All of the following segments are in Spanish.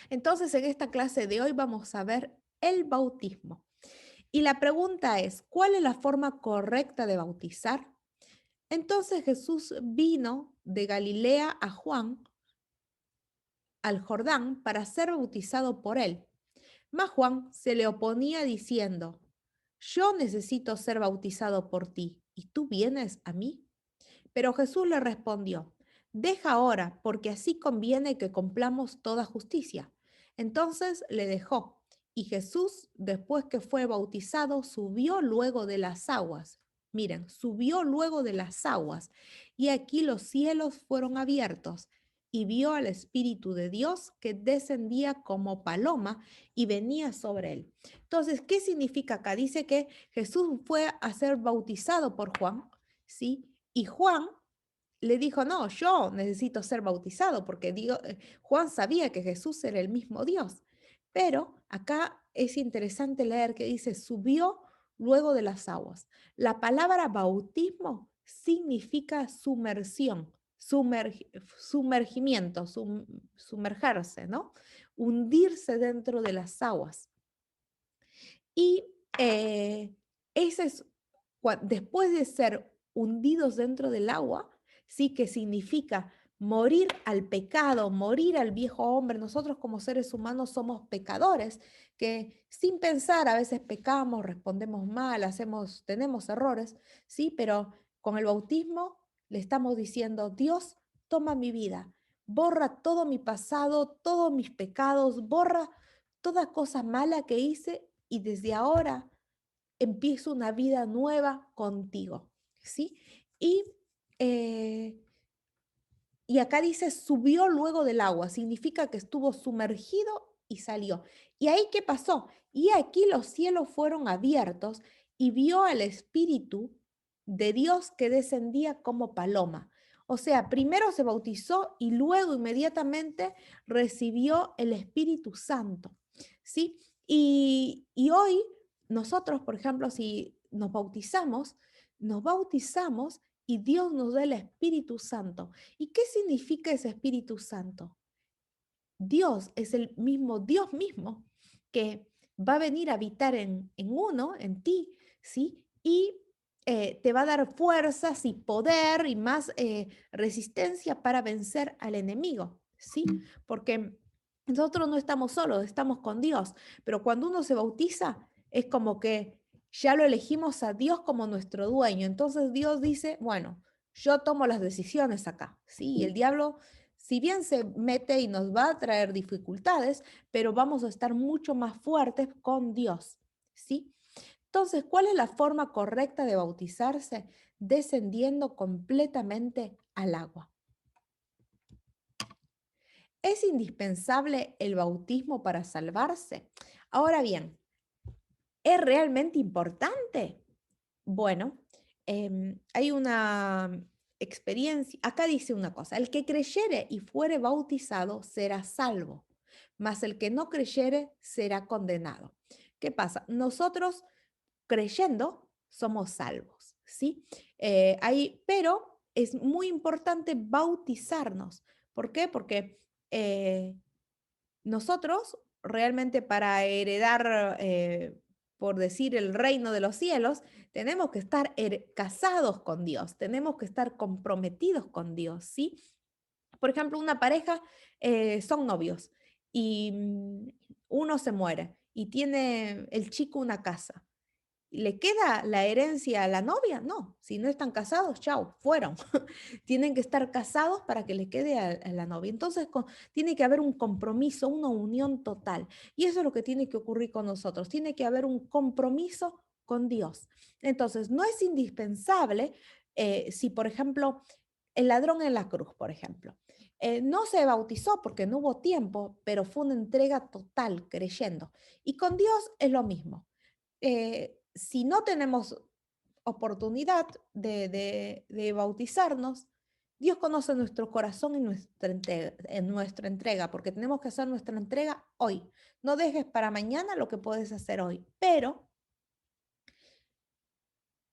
Entonces, en esta clase de hoy vamos a ver el bautismo. Y la pregunta es, ¿cuál es la forma correcta de bautizar? Entonces Jesús vino de Galilea a Juan, al Jordán, para ser bautizado por él. Mas Juan se le oponía diciendo, yo necesito ser bautizado por ti, ¿y tú vienes a mí? Pero Jesús le respondió, deja ahora, porque así conviene que cumplamos toda justicia. Entonces le dejó, y Jesús, después que fue bautizado, subió luego de las aguas. Miren, subió luego de las aguas, y aquí los cielos fueron abiertos, y vio al Espíritu de Dios que descendía como paloma y venía sobre él. Entonces, ¿qué significa acá? Dice que Jesús fue a ser bautizado por Juan, ¿sí? Y Juan le dijo, no, yo necesito ser bautizado, porque Juan sabía que Jesús era el mismo Dios. Pero acá es interesante leer que dice, subió luego de las aguas. La palabra bautismo significa sumersión, sumergimiento, sumergerse, ¿no? Hundirse dentro de las aguas. Y ese es, después de ser hundidos dentro del agua, sí que significa morir al pecado, morir al viejo hombre. Nosotros como seres humanos somos pecadores que sin pensar a veces pecamos, respondemos mal, tenemos errores, sí, pero con el bautismo le estamos diciendo, Dios, toma mi vida, borra todo mi pasado, todos mis pecados, borra toda cosa mala que hice y desde ahora empiezo una vida nueva contigo, ¿sí? Y, eh, y acá dice, subió luego del agua, significa que estuvo sumergido y salió. ¿Y ahí qué pasó? Y aquí los cielos fueron abiertos y vio al Espíritu de Dios que descendía como paloma. O sea, primero se bautizó y luego inmediatamente recibió el Espíritu Santo, ¿sí? Y hoy nosotros, por ejemplo, si nos bautizamos y Dios nos da el Espíritu Santo. ¿Y qué significa ese Espíritu Santo? Dios es el mismo, Dios mismo, que va a venir a habitar en uno, en ti, ¿sí? Y te va a dar fuerzas y poder y más resistencia para vencer al enemigo, ¿sí? Porque nosotros no estamos solos, estamos con Dios, pero cuando uno se bautiza es como que ya lo elegimos a Dios como nuestro dueño. Entonces Dios dice, bueno, yo tomo las decisiones acá, ¿sí? Y el diablo si bien se mete y nos va a traer dificultades, pero vamos a estar mucho más fuertes con Dios, ¿sí? Entonces, ¿cuál es la forma correcta de bautizarse? Descendiendo completamente al agua. ¿Es indispensable el bautismo para salvarse? Ahora bien, ¿es realmente importante? Bueno, hay una experiencia, acá dice una cosa, el que creyere y fuere bautizado será salvo, mas el que no creyere será condenado. ¿Qué pasa? Nosotros creyendo somos salvos, ¿sí? Pero es muy importante bautizarnos. ¿Por qué? Porque nosotros realmente para heredar, por decir, el reino de los cielos, tenemos que estar casados con Dios, tenemos que estar comprometidos con Dios, ¿sí? Por ejemplo, una pareja son novios y uno se muere y tiene el chico una casa. ¿Le queda la herencia a la novia? No, si no están casados, chao, fueron. Tienen que estar casados para que le quede a la novia. Entonces, tiene que haber un compromiso, una unión total. Y eso es lo que tiene que ocurrir con nosotros. Tiene que haber un compromiso con Dios. Entonces, no es indispensable si, por ejemplo, el ladrón en la cruz, por ejemplo, no se bautizó porque no hubo tiempo, pero fue una entrega total creyendo. Y con Dios es lo mismo. Si no tenemos oportunidad de bautizarnos, Dios conoce nuestro corazón y nuestra entrega, porque tenemos que hacer nuestra entrega hoy. No dejes para mañana lo que puedes hacer hoy. Pero,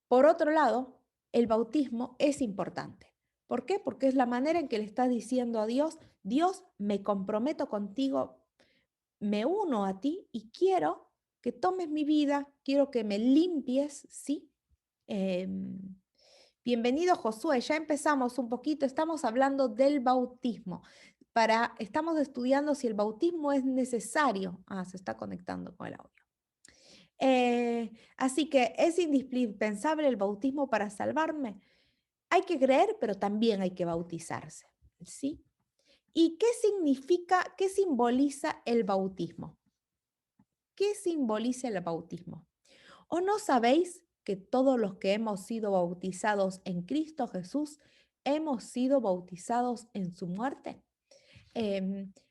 por otro lado, el bautismo es importante. ¿Por qué? Porque es la manera en que le estás diciendo a Dios, Dios, me comprometo contigo me uno a ti y quiero que tomes mi vida, quiero que me limpies, ¿sí? Em, Bienvenido, Josué. Ya empezamos un poquito, estamos hablando del bautismo. Estamos estudiando si el bautismo es necesario. Ah, se está conectando con el audio. Así que es indispensable el bautismo para salvarme. Hay que creer, pero también hay que bautizarse, ¿sí? ¿Y qué significa, qué simboliza el bautismo? ¿Qué simboliza el bautismo? ¿O no sabéis que todos los que hemos sido bautizados en Cristo Jesús hemos sido bautizados en su muerte?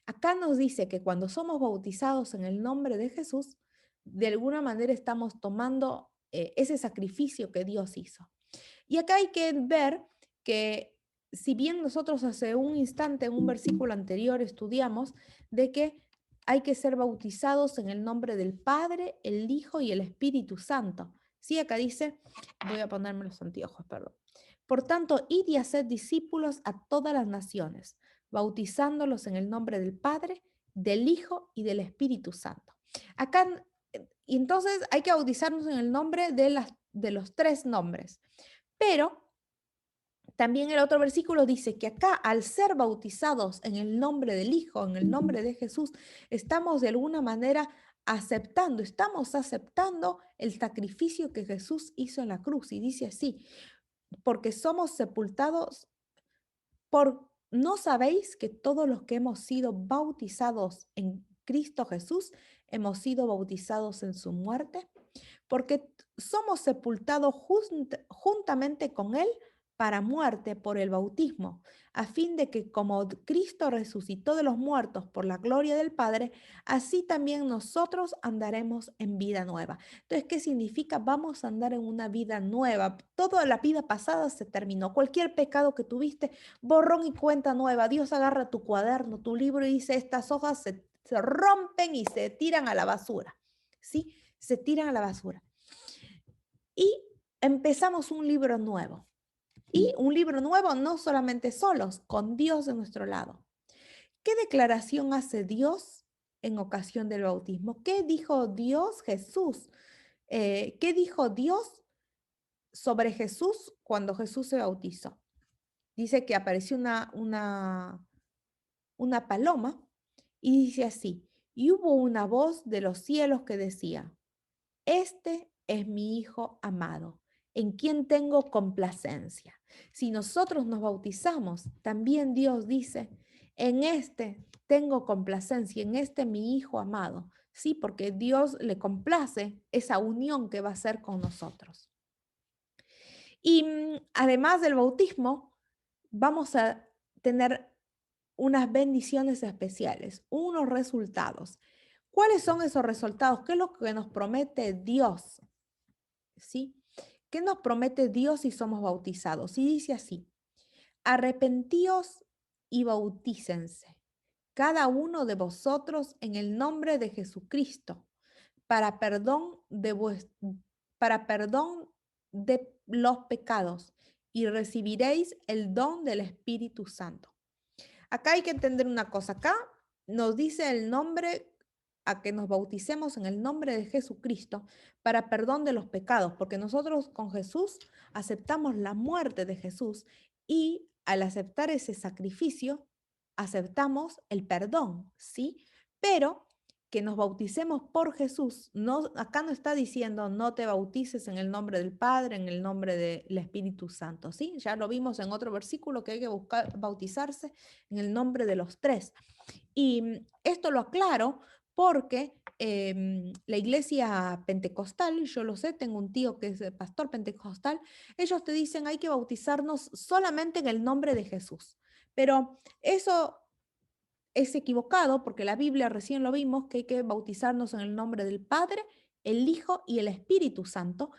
Acá nos dice que cuando somos bautizados en el nombre de Jesús, de alguna manera estamos tomando ese sacrificio que Dios hizo. Y acá hay que ver que si bien nosotros hace un instante en un versículo anterior estudiamos de que hay que ser bautizados en el nombre del Padre, el Hijo y el Espíritu Santo. Sí, acá dice, voy a ponerme los anteojos, perdón. Por tanto, id y haced discípulos a todas las naciones, bautizándolos en el nombre del Padre, del Hijo y del Espíritu Santo. Acá, y entonces hay que bautizarnos en el nombre de los tres nombres. Pero también el otro versículo dice que acá, al ser bautizados en el nombre del Hijo, en el nombre de Jesús, estamos de alguna manera estamos aceptando el sacrificio que Jesús hizo en la cruz. Y dice así, porque somos sepultados ¿no sabéis que todos los que hemos sido bautizados en Cristo Jesús hemos sido bautizados en su muerte? Porque somos sepultados juntamente con Él para muerte por el bautismo, a fin de que como Cristo resucitó de los muertos por la gloria del Padre, así también nosotros andaremos en vida nueva. Entonces, ¿qué significa? Vamos a andar en una vida nueva. Toda la vida pasada se terminó. Cualquier pecado que tuviste, borrón y cuenta nueva. Dios agarra tu cuaderno, tu libro y dice, estas hojas se rompen y se tiran a la basura. ¿Sí? Se tiran a la basura. Y empezamos un libro nuevo. Y un libro nuevo no solamente solos, con Dios de nuestro lado. ¿Qué declaración hace Dios en ocasión del bautismo? ¿Qué dijo Dios, Jesús? ¿Qué dijo Dios sobre Jesús cuando Jesús se bautizó? Dice que apareció una paloma y dice así, y hubo una voz de los cielos que decía, este es mi Hijo amado, en quien tengo complacencia. Si nosotros nos bautizamos, también Dios dice, en este tengo complacencia, en este mi Hijo amado. Sí, porque Dios le complace esa unión que va a hacer con nosotros. Y además del bautismo, vamos a tener unas bendiciones especiales, unos resultados. ¿Cuáles son esos resultados? ¿Qué es lo que nos promete Dios? ¿Sí? ¿Qué nos promete Dios si somos bautizados? Y dice así, arrepentíos y bautícense, cada uno de vosotros en el nombre de Jesucristo, para perdón para perdón de los pecados, y recibiréis el don del Espíritu Santo. Acá hay que entender una cosa. Acá nos dice el nombre a que nos bauticemos en el nombre de Jesucristo para perdón de los pecados, porque nosotros con Jesús aceptamos la muerte de Jesús y al aceptar ese sacrificio, aceptamos el perdón, ¿sí? Pero que nos bauticemos por Jesús, no, acá no está diciendo no te bautices en el nombre del Padre, en el nombre del Espíritu Santo, ¿sí? Ya lo vimos en otro versículo que hay que buscar bautizarse en el nombre de los tres. Y esto lo aclaro porque la iglesia pentecostal, yo lo sé, tengo un tío que es pastor pentecostal, ellos te dicen hay que bautizarnos solamente en el nombre de Jesús. Pero eso es equivocado porque la Biblia recién lo vimos que hay que bautizarnos en el nombre del Padre, el Hijo y el Espíritu Santo.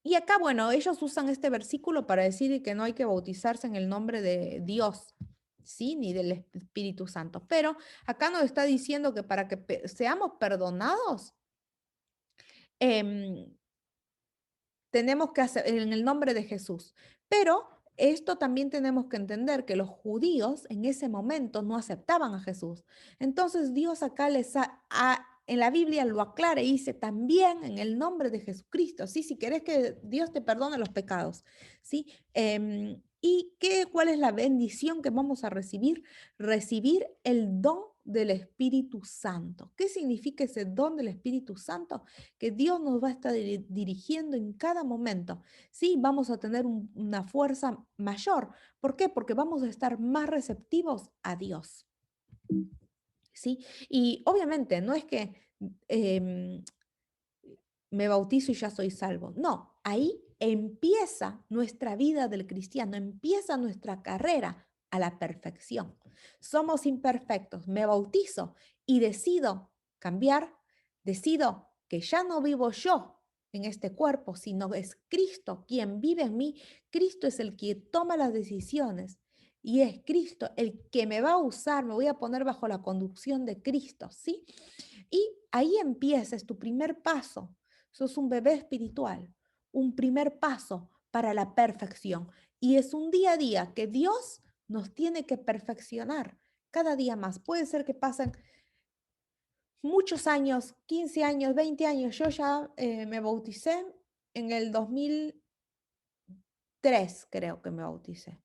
Y acá, bueno, ellos usan este versículo para decir que no hay que bautizarse en el nombre de Dios, ¿sí? Ni del Espíritu Santo. Pero acá nos está diciendo que para que seamos perdonados, em, tenemos que hacer en el nombre de Jesús. Pero esto también tenemos que entender que los judíos en ese momento no aceptaban a Jesús. Entonces Dios acá en la Biblia lo aclara y dice también en el nombre de Jesucristo, ¿sí? Si querés que Dios te perdone los pecados, ¿sí? ¿Cuál es la bendición que vamos a recibir? Recibir el don del Espíritu Santo. ¿Qué significa ese don del Espíritu Santo? Que Dios nos va a estar dirigiendo en cada momento. Sí, vamos a tener una fuerza mayor. ¿Por qué? Porque vamos a estar más receptivos a Dios. ¿Sí? Y obviamente no es que em, me bautizo y ya soy salvo. No, ahí empieza nuestra vida del cristiano, empieza nuestra carrera a la perfección. Somos imperfectos, me bautizo y decido cambiar, decido que ya no vivo yo en este cuerpo, sino es Cristo quien vive en mí. Cristo es el que toma las decisiones y es Cristo el que me va a usar, me voy a poner bajo la conducción de Cristo, ¿sí? Y ahí empieza, es tu primer paso. Sos un bebé espiritual, un primer paso para la perfección. Y es un día a día que Dios nos tiene que perfeccionar cada día más. Puede ser que pasen muchos años, 15 años, 20 años. Yo ya me bauticé en el 2003, creo que me bauticé.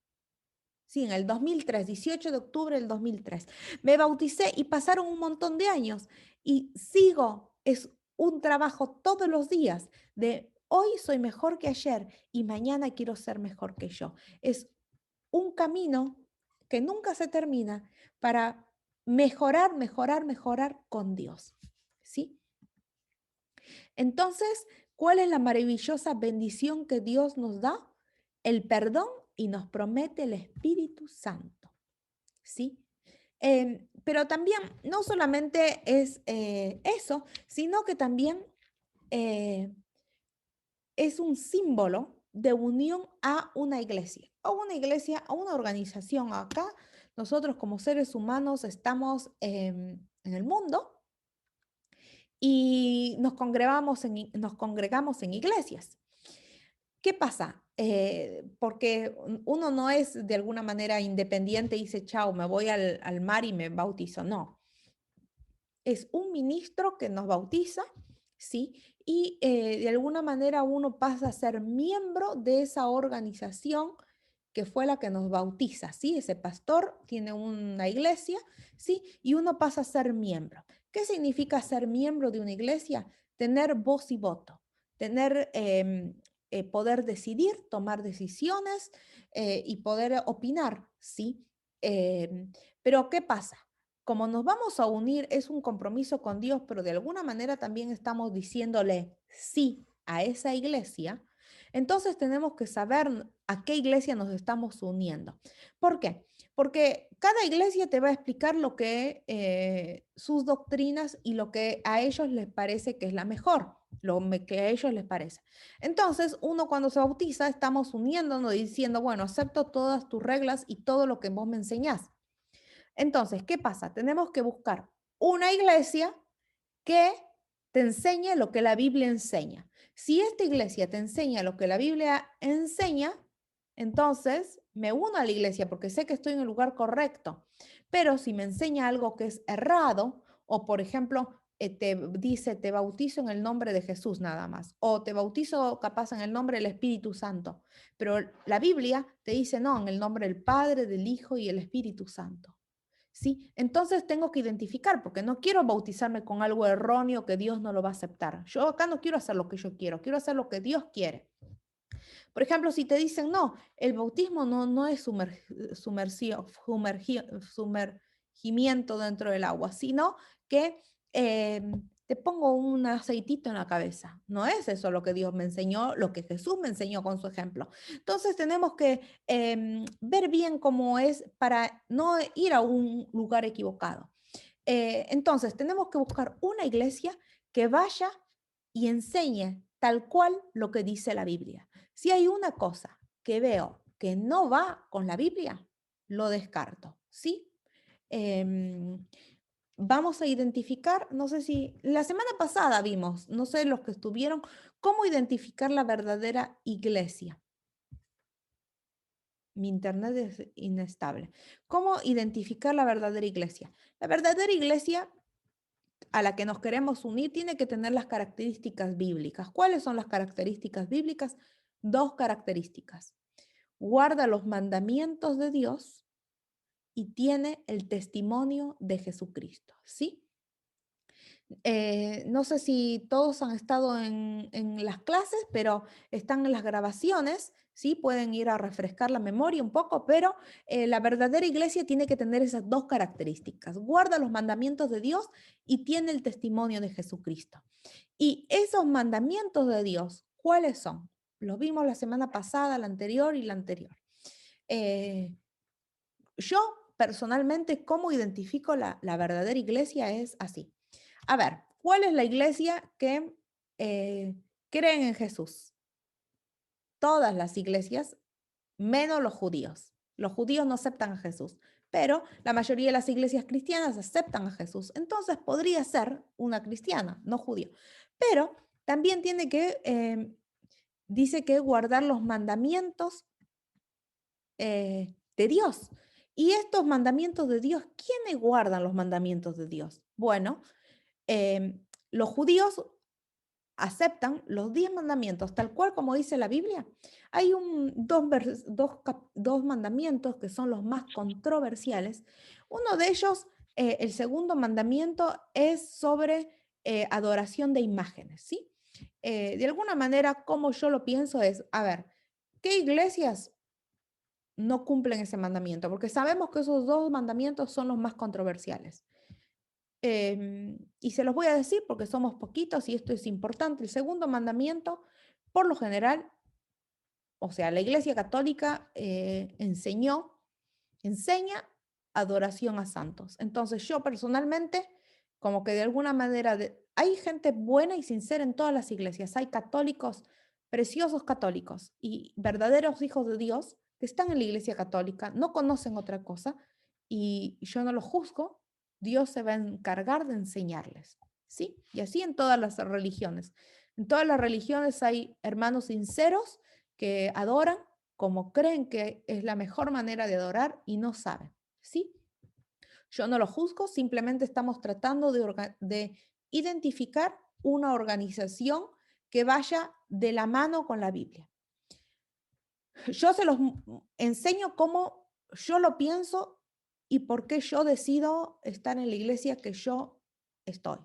Sí, en el 2003, 18 de octubre del 2003. Me bauticé y pasaron un montón de años y sigo, es un trabajo todos los días de hoy soy mejor que ayer y mañana quiero ser mejor que yo. Es un camino que nunca se termina para mejorar, mejorar, mejorar con Dios. ¿Sí? Entonces, ¿cuál es la maravillosa bendición que Dios nos da? El perdón y nos promete el Espíritu Santo. ¿Sí? Pero también no solamente es eso, sino que también eh, es un símbolo de unión a una iglesia, a una organización. Acá nosotros como seres humanos estamos en el mundo y nos congregamos en iglesias. ¿Qué pasa? Porque uno no es de alguna manera independiente y dice, chao, me voy al mar y me bautizo. No, es un ministro que nos bautiza, ¿sí? Y de alguna manera uno pasa a ser miembro de esa organización que fue la que nos bautiza, ¿sí? Ese pastor tiene una iglesia, ¿sí? Y uno pasa a ser miembro. ¿Qué significa ser miembro de una iglesia? Tener voz y voto, tener poder decidir, tomar decisiones y poder opinar, ¿sí? Pero ¿qué pasa? Como nos vamos a unir, es un compromiso con Dios, pero de alguna manera también estamos diciéndole sí a esa iglesia, entonces tenemos que saber a qué iglesia nos estamos uniendo. ¿Por qué? Porque cada iglesia te va a explicar lo que sus doctrinas y lo que a ellos les parece que es la mejor, que a ellos les parece. Entonces, uno cuando se bautiza, estamos uniéndonos y diciendo, bueno, acepto todas tus reglas y todo lo que vos me enseñás. Entonces, ¿qué pasa? Tenemos que buscar una iglesia que te enseñe lo que la Biblia enseña. Si esta iglesia te enseña lo que la Biblia enseña, entonces me uno a la iglesia porque sé que estoy en el lugar correcto. Pero si me enseña algo que es errado, o por ejemplo, te dice, te bautizo en el nombre de Jesús nada más, o te bautizo capaz en el nombre del Espíritu Santo, pero la Biblia te dice, no, en el nombre del Padre, del Hijo y el Espíritu Santo. ¿Sí? Entonces tengo que identificar, porque no quiero bautizarme con algo erróneo que Dios no lo va a aceptar. Yo acá no quiero hacer lo que yo quiero hacer lo que Dios quiere. Por ejemplo, si te dicen, no, el bautismo no es sumergimiento dentro del agua, sino que te pongo un aceitito en la cabeza. No es eso lo que Dios me enseñó, lo que Jesús me enseñó con su ejemplo. Entonces tenemos que ver bien cómo es para no ir a un lugar equivocado. Entonces tenemos que buscar una iglesia que vaya y enseñe tal cual lo que dice la Biblia. Si hay una cosa que veo que no va con la Biblia, lo descarto, ¿sí? Vamos a identificar, no sé si la semana pasada vimos, no sé los que estuvieron, cómo identificar la verdadera iglesia. Mi internet es inestable. ¿Cómo identificar la verdadera iglesia? La verdadera iglesia a la que nos queremos unir tiene que tener las características bíblicas. ¿Cuáles son las características bíblicas? Dos características. Guarda los mandamientos de Dios y tiene el testimonio de Jesucristo, ¿sí? No sé si todos han estado en las clases, pero están en las grabaciones, ¿sí? Pueden ir a refrescar la memoria un poco, pero la verdadera iglesia tiene que tener esas dos características. Guarda los mandamientos de Dios y tiene el testimonio de Jesucristo. Y esos mandamientos de Dios, ¿cuáles son? Los vimos la semana pasada, la anterior y la anterior. Yo personalmente, ¿cómo identifico la verdadera iglesia? Es así. A ver, ¿cuál es la iglesia que creen en Jesús? Todas las iglesias, menos los judíos. Los judíos no aceptan a Jesús, pero la mayoría de las iglesias cristianas aceptan a Jesús. Entonces podría ser una cristiana, no judía. Pero también tiene que, dice que guardar los mandamientos de Dios. Y estos mandamientos de Dios, ¿quiénes guardan los mandamientos de Dios? Bueno, los judíos aceptan los 10 mandamientos, tal cual como dice la Biblia. Hay dos mandamientos que son los más controversiales. Uno de ellos, el segundo mandamiento, es sobre adoración de imágenes, ¿sí? De alguna manera, como yo lo pienso es, a ver, ¿qué iglesias no cumplen ese mandamiento? Porque sabemos que esos dos mandamientos son los más controversiales. Y se los voy a decir porque somos poquitos y esto es importante. El segundo mandamiento, por lo general, o sea, la Iglesia Católica enseña adoración a santos. Entonces yo personalmente, como que de alguna manera, hay gente buena y sincera en todas las iglesias, hay católicos, preciosos católicos y verdaderos hijos de Dios que están en la Iglesia Católica, no conocen otra cosa y yo no los juzgo, Dios se va a encargar de enseñarles, ¿sí? Y así en todas las religiones. En todas las religiones hay hermanos sinceros que adoran como creen que es la mejor manera de adorar y no saben, ¿sí? Yo no lo juzgo, simplemente estamos tratando de identificar una organización que vaya de la mano con la Biblia. Yo se los enseño cómo yo lo pienso y por qué yo decido estar en la iglesia que yo estoy.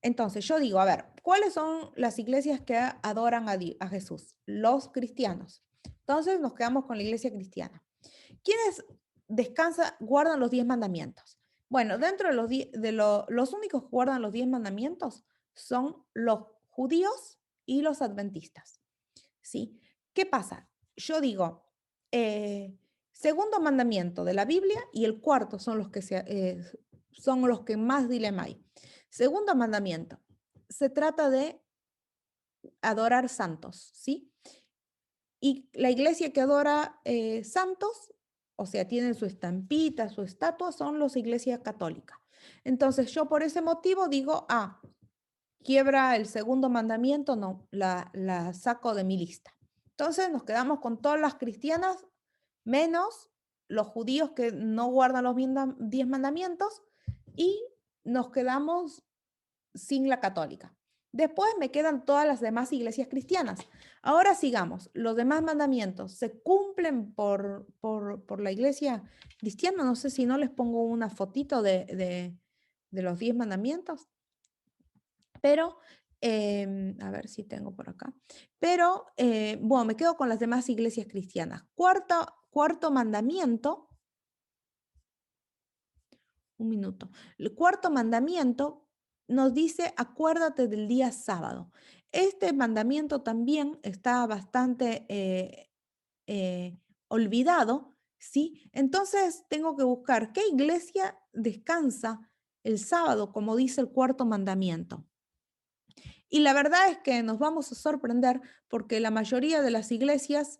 Entonces, yo digo, a ver, ¿cuáles son las iglesias que adoran a Jesús? Los cristianos. Entonces, nos quedamos con la iglesia cristiana. ¿Quiénes guardan los 10 mandamientos? Bueno, dentro de los únicos que guardan los 10 mandamientos son los judíos y los adventistas. ¿Sí? ¿Qué pasa? Yo digo, segundo mandamiento de la Biblia y el cuarto son son los que más dilema hay. Segundo mandamiento, se trata de adorar santos, ¿sí? Y la iglesia que adora santos, o sea, tienen su estampita, su estatua, son las iglesias católicas. Entonces yo por ese motivo digo, quiebra el segundo mandamiento, no, la saco de mi lista. Entonces nos quedamos con todas las cristianas, menos los judíos que no guardan los 10 mandamientos, y nos quedamos sin la católica. Después me quedan todas las demás iglesias cristianas. Ahora sigamos. Los demás mandamientos se cumplen por la iglesia cristiana. No sé si no les pongo una fotito de los 10 mandamientos, pero a ver si tengo por acá. Pero bueno, me quedo con las demás iglesias cristianas. Cuarto mandamiento. Un minuto. El cuarto mandamiento nos dice, acuérdate del día sábado. Este mandamiento también está bastante olvidado, ¿sí? Entonces tengo que buscar qué iglesia descansa el sábado, como dice el cuarto mandamiento. Y la verdad es que nos vamos a sorprender porque la mayoría de las iglesias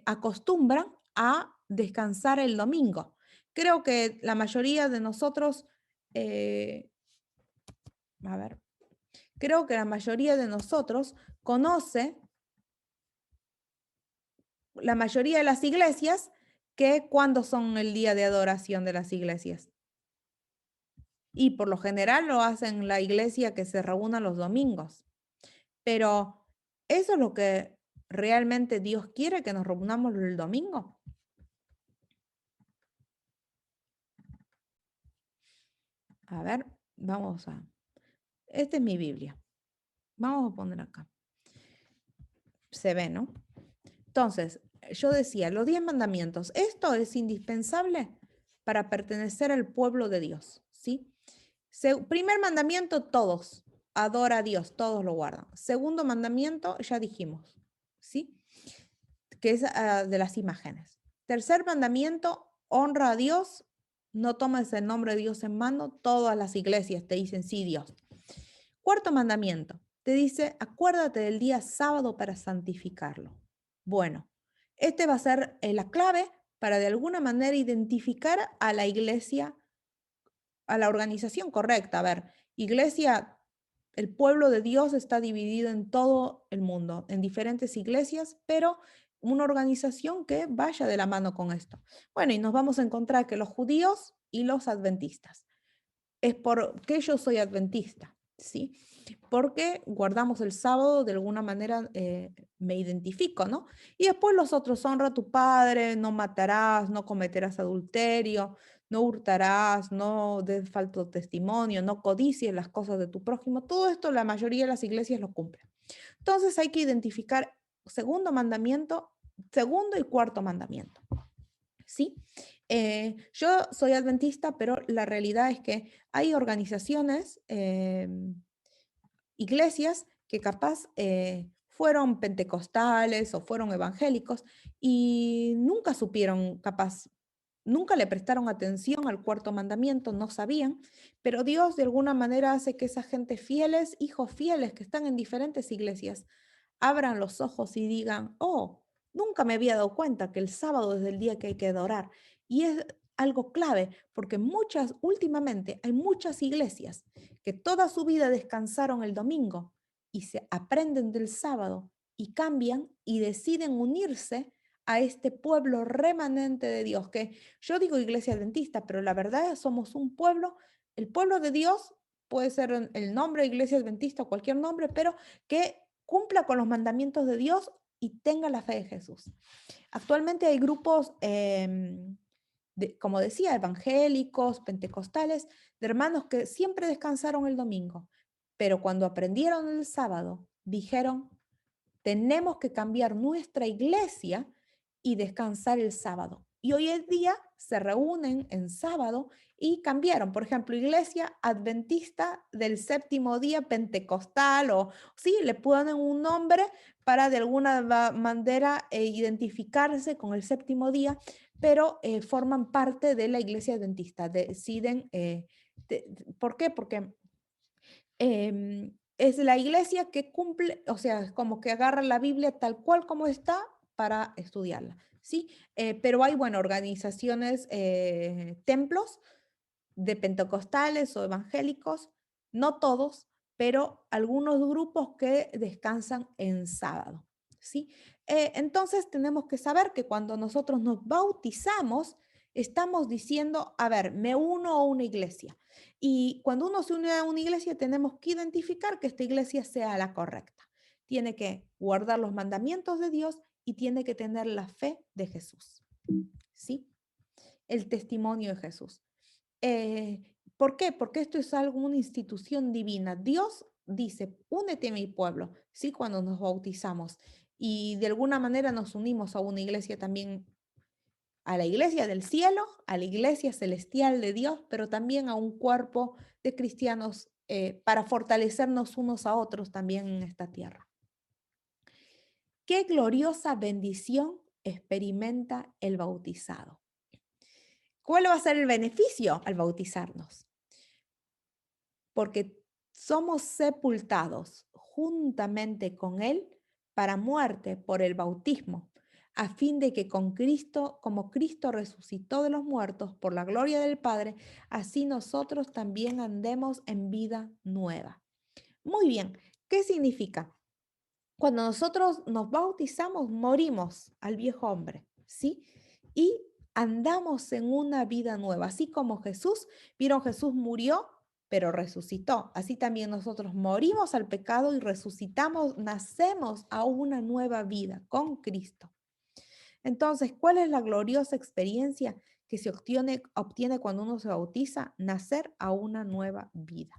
acostumbran a descansar el domingo. Creo que la mayoría de nosotros, eh, a ver, creo que la mayoría de nosotros conoce la mayoría de las iglesias, que ¿cuándo son el día de adoración de las iglesias? Y por lo general lo hacen la iglesia que se reúna los domingos. Pero ¿eso es lo que realmente Dios quiere, que nos reunamos el domingo? A ver, vamos a... Esta es mi Biblia. Vamos a poner acá. Se ve, ¿no? Entonces, yo decía, los 10 mandamientos, esto es indispensable para pertenecer al pueblo de Dios, ¿sí? Primer mandamiento, todos, adora a Dios, todos lo guardan. Segundo mandamiento, ya dijimos, ¿sí? Que es de las imágenes. Tercer mandamiento, honra a Dios, no tomes el nombre de Dios en mano, todas las iglesias te dicen sí, Dios. Cuarto mandamiento, te dice, acuérdate del día sábado para santificarlo. Bueno, este va a ser la clave para de alguna manera identificar a la iglesia, a la organización correcta. A ver, iglesia, el pueblo de Dios está dividido en todo el mundo, en diferentes iglesias, pero una organización que vaya de la mano con esto. Bueno, y nos vamos a encontrar que los judíos y los adventistas. Es porque yo soy adventista, ¿sí? Porque guardamos el sábado, de alguna manera me identifico, ¿no? Y después los otros, honra a tu padre, no matarás, no cometerás adulterio, no hurtarás, no des falso testimonio, no codicies las cosas de tu prójimo. Todo esto la mayoría de las iglesias lo cumplen. Entonces hay que identificar segundo mandamiento, segundo y cuarto mandamiento. ¿Sí? Yo soy adventista, pero la realidad es que hay organizaciones, iglesias que capaz fueron pentecostales o fueron evangélicos y nunca supieron, capaz, nunca le prestaron atención al cuarto mandamiento, no sabían, pero Dios de alguna manera hace que esa gente fieles, hijos fieles que están en diferentes iglesias, abran los ojos y digan, oh, nunca me había dado cuenta que el sábado es el día que hay que adorar. Y es algo clave, porque últimamente hay muchas iglesias que toda su vida descansaron el domingo y se aprenden del sábado y cambian y deciden unirse a este pueblo remanente de Dios, que yo digo iglesia adventista, pero la verdad es somos un pueblo, el pueblo de Dios puede ser el nombre iglesia adventista o cualquier nombre, pero que cumpla con los mandamientos de Dios y tenga la fe de Jesús. Actualmente hay grupos, como decía, evangélicos, pentecostales, de hermanos que siempre descansaron el domingo, pero cuando aprendieron el sábado, dijeron, tenemos que cambiar nuestra iglesia y descansar el sábado. Y hoy en día se reúnen en sábado y cambiaron, por ejemplo, iglesia adventista del séptimo día pentecostal o sí, le ponen un nombre para de alguna manera identificarse con el séptimo día, pero forman parte de la iglesia adventista. Deciden, ¿por qué? Porque es la iglesia que cumple, o sea, es como que agarra la Biblia tal cual como está para estudiarla, ¿sí? Pero hay, bueno, organizaciones, templos de pentecostales o evangélicos, no todos, pero algunos grupos que descansan en sábado, ¿sí? Entonces tenemos que saber que cuando nosotros nos bautizamos, estamos diciendo, a ver, me uno a una iglesia. Y cuando uno se une a una iglesia, tenemos que identificar que esta iglesia sea la correcta. Tiene que guardar los mandamientos de Dios y tiene que tener la fe de Jesús, ¿sí? El testimonio de Jesús. Eh, ¿Por qué? Porque esto es algo, una institución divina. Dios dice, únete a mi pueblo, ¿sí? Cuando nos bautizamos. Y de alguna manera nos unimos a una iglesia también, a la iglesia del cielo, a la iglesia celestial de Dios, pero también a un cuerpo de cristianos para fortalecernos unos a otros también en esta tierra. Qué gloriosa bendición experimenta el bautizado. ¿Cuál va a ser el beneficio al bautizarnos? Porque somos sepultados juntamente con Él para muerte por el bautismo, a fin de que con Cristo, como Cristo resucitó de los muertos por la gloria del Padre, así nosotros también andemos en vida nueva. Muy bien, ¿qué significa? Cuando nosotros nos bautizamos, morimos al viejo hombre, ¿sí? Y andamos en una vida nueva. Así como Jesús, vieron, Jesús murió, pero resucitó. Así también nosotros morimos al pecado y resucitamos, nacemos a una nueva vida con Cristo. Entonces, ¿cuál es la gloriosa experiencia que se obtiene cuando uno se bautiza? Nacer a una nueva vida.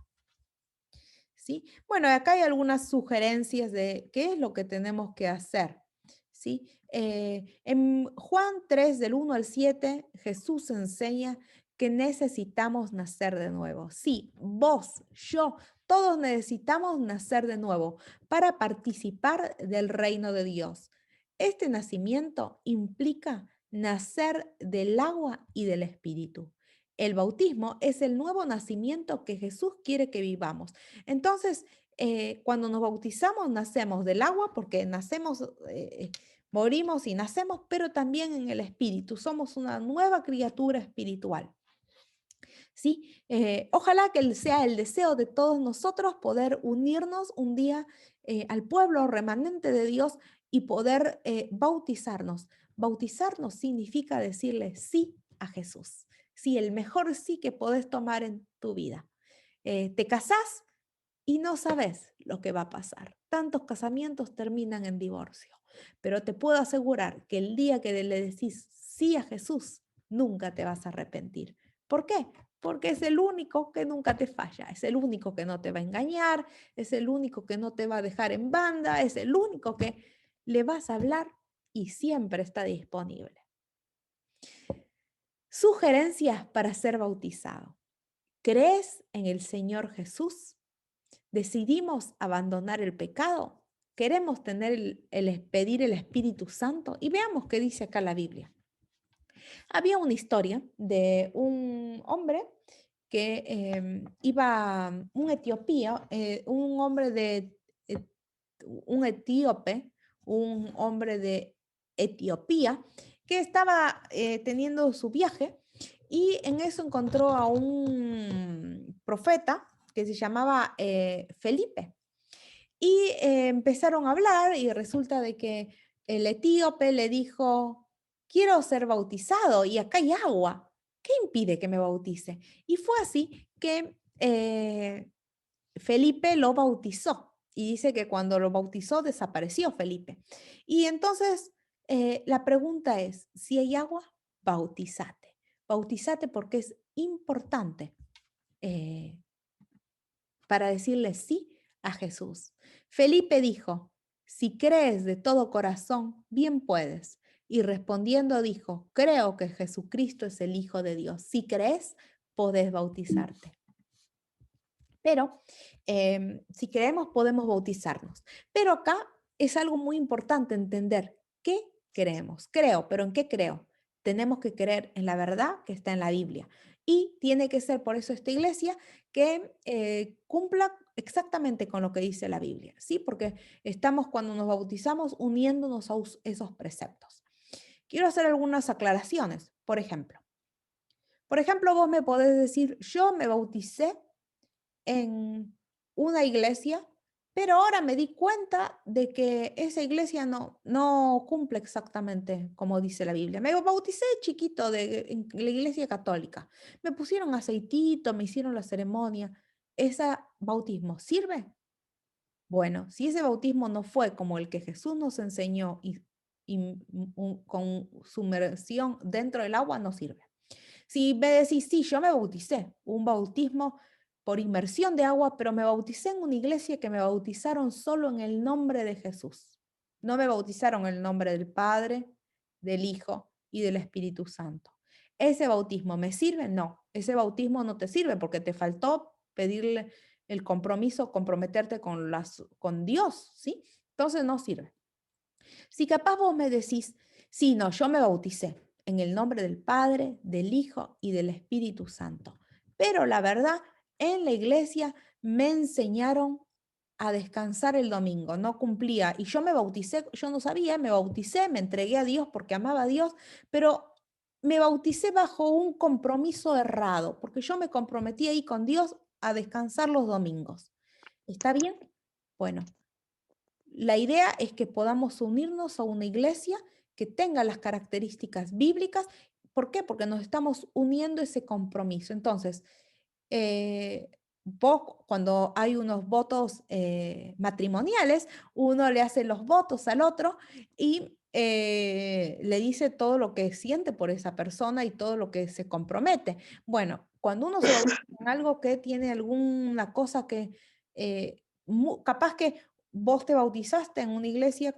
¿Sí? Bueno, acá hay algunas sugerencias de qué es lo que tenemos que hacer. ¿Sí? En Juan 3, del 1 al 7, Jesús enseña que necesitamos nacer de nuevo. Sí, vos, yo, todos necesitamos nacer de nuevo para participar del reino de Dios. Este nacimiento implica nacer del agua y del espíritu. El bautismo es el nuevo nacimiento que Jesús quiere que vivamos. Entonces, cuando nos bautizamos, nacemos del agua porque nacemos, morimos y nacemos, pero también en el espíritu. Somos una nueva criatura espiritual. ¿Sí? Ojalá que sea el deseo de todos nosotros poder unirnos un día al pueblo remanente de Dios y poder bautizarnos. Bautizarnos significa decirle sí a Jesús. Sí, el mejor sí que podés tomar en tu vida. Te casás y no sabes lo que va a pasar. Tantos casamientos terminan en divorcio, pero te puedo asegurar que el día que le decís sí a Jesús, nunca te vas a arrepentir. ¿Por qué? Porque es el único que nunca te falla, es el único que no te va a engañar, es el único que no te va a dejar en banda, es el único que le vas a hablar y siempre está disponible. Sugerencias para ser bautizado. ¿Crees en el Señor Jesús? ¿Decidimos abandonar el pecado? ¿Queremos tener pedir el Espíritu Santo? Y veamos qué dice acá la Biblia. Había una historia de un hombre que iba, un hombre de, eh, un etíope, un hombre de Etiopía, que estaba teniendo su viaje y en eso encontró a un profeta que se llamaba Felipe. Y empezaron a hablar y resulta de que el etíope le dijo, quiero ser bautizado y acá hay agua. ¿Qué impide que me bautice? Y fue así que Felipe lo bautizó. Y dice que cuando lo bautizó desapareció Felipe. Y entonces la pregunta es, si hay agua, bautízate. Bautízate porque es importante eh, para decirle sí a Jesús. Felipe dijo, si crees de todo corazón, bien puedes. Y respondiendo dijo, creo que Jesucristo es el Hijo de Dios. Si crees, podés bautizarte. Pero si creemos, podemos bautizarnos. Pero acá es algo muy importante entender qué creemos. Creo, pero ¿en qué creo? Tenemos que creer en la verdad que está en la Biblia. Y tiene que ser por eso esta iglesia que cumpla exactamente con lo que dice la Biblia, ¿sí? Porque estamos cuando nos bautizamos uniéndonos a esos preceptos. Quiero hacer algunas aclaraciones. Por ejemplo, vos me podés decir, yo me bauticé en una iglesia, pero ahora me di cuenta de que esa iglesia no cumple exactamente como dice la Biblia. Me bauticé chiquito en la iglesia católica. Me pusieron aceitito, me hicieron la ceremonia. ¿Ese bautismo sirve? Bueno, si ese bautismo no fue como el que Jesús nos enseñó con sumersión dentro del agua, no sirve. Si me decís, sí, yo me bauticé, un bautismo por inmersión de agua, pero me bauticé en una iglesia que me bautizaron solo en el nombre de Jesús. No me bautizaron en el nombre del Padre, del Hijo y del Espíritu Santo. ¿Ese bautismo me sirve? No, ese bautismo no te sirve porque te faltó pedirle el compromiso, comprometerte con Dios, ¿sí? Entonces no sirve. Si capaz vos me decís, sí, no, yo me bauticé en el nombre del Padre, del Hijo y del Espíritu Santo, pero la verdad, en la iglesia me enseñaron a descansar el domingo, no cumplía. Y yo me bauticé, yo no sabía, me bauticé, me entregué a Dios porque amaba a Dios, pero me bauticé bajo un compromiso errado, porque yo me comprometí ahí con Dios a descansar los domingos. ¿Está bien? Bueno, la idea es que podamos unirnos a una iglesia que tenga las características bíblicas. ¿Por qué? Porque nos estamos uniendo a ese compromiso. Entonces, eh, vos, cuando hay unos votos matrimoniales, uno le hace los votos al otro y le dice todo lo que siente por esa persona y todo lo que se compromete. Bueno, cuando uno se bautiza en algo que tiene alguna cosa que, capaz que vos te bautizaste en una iglesia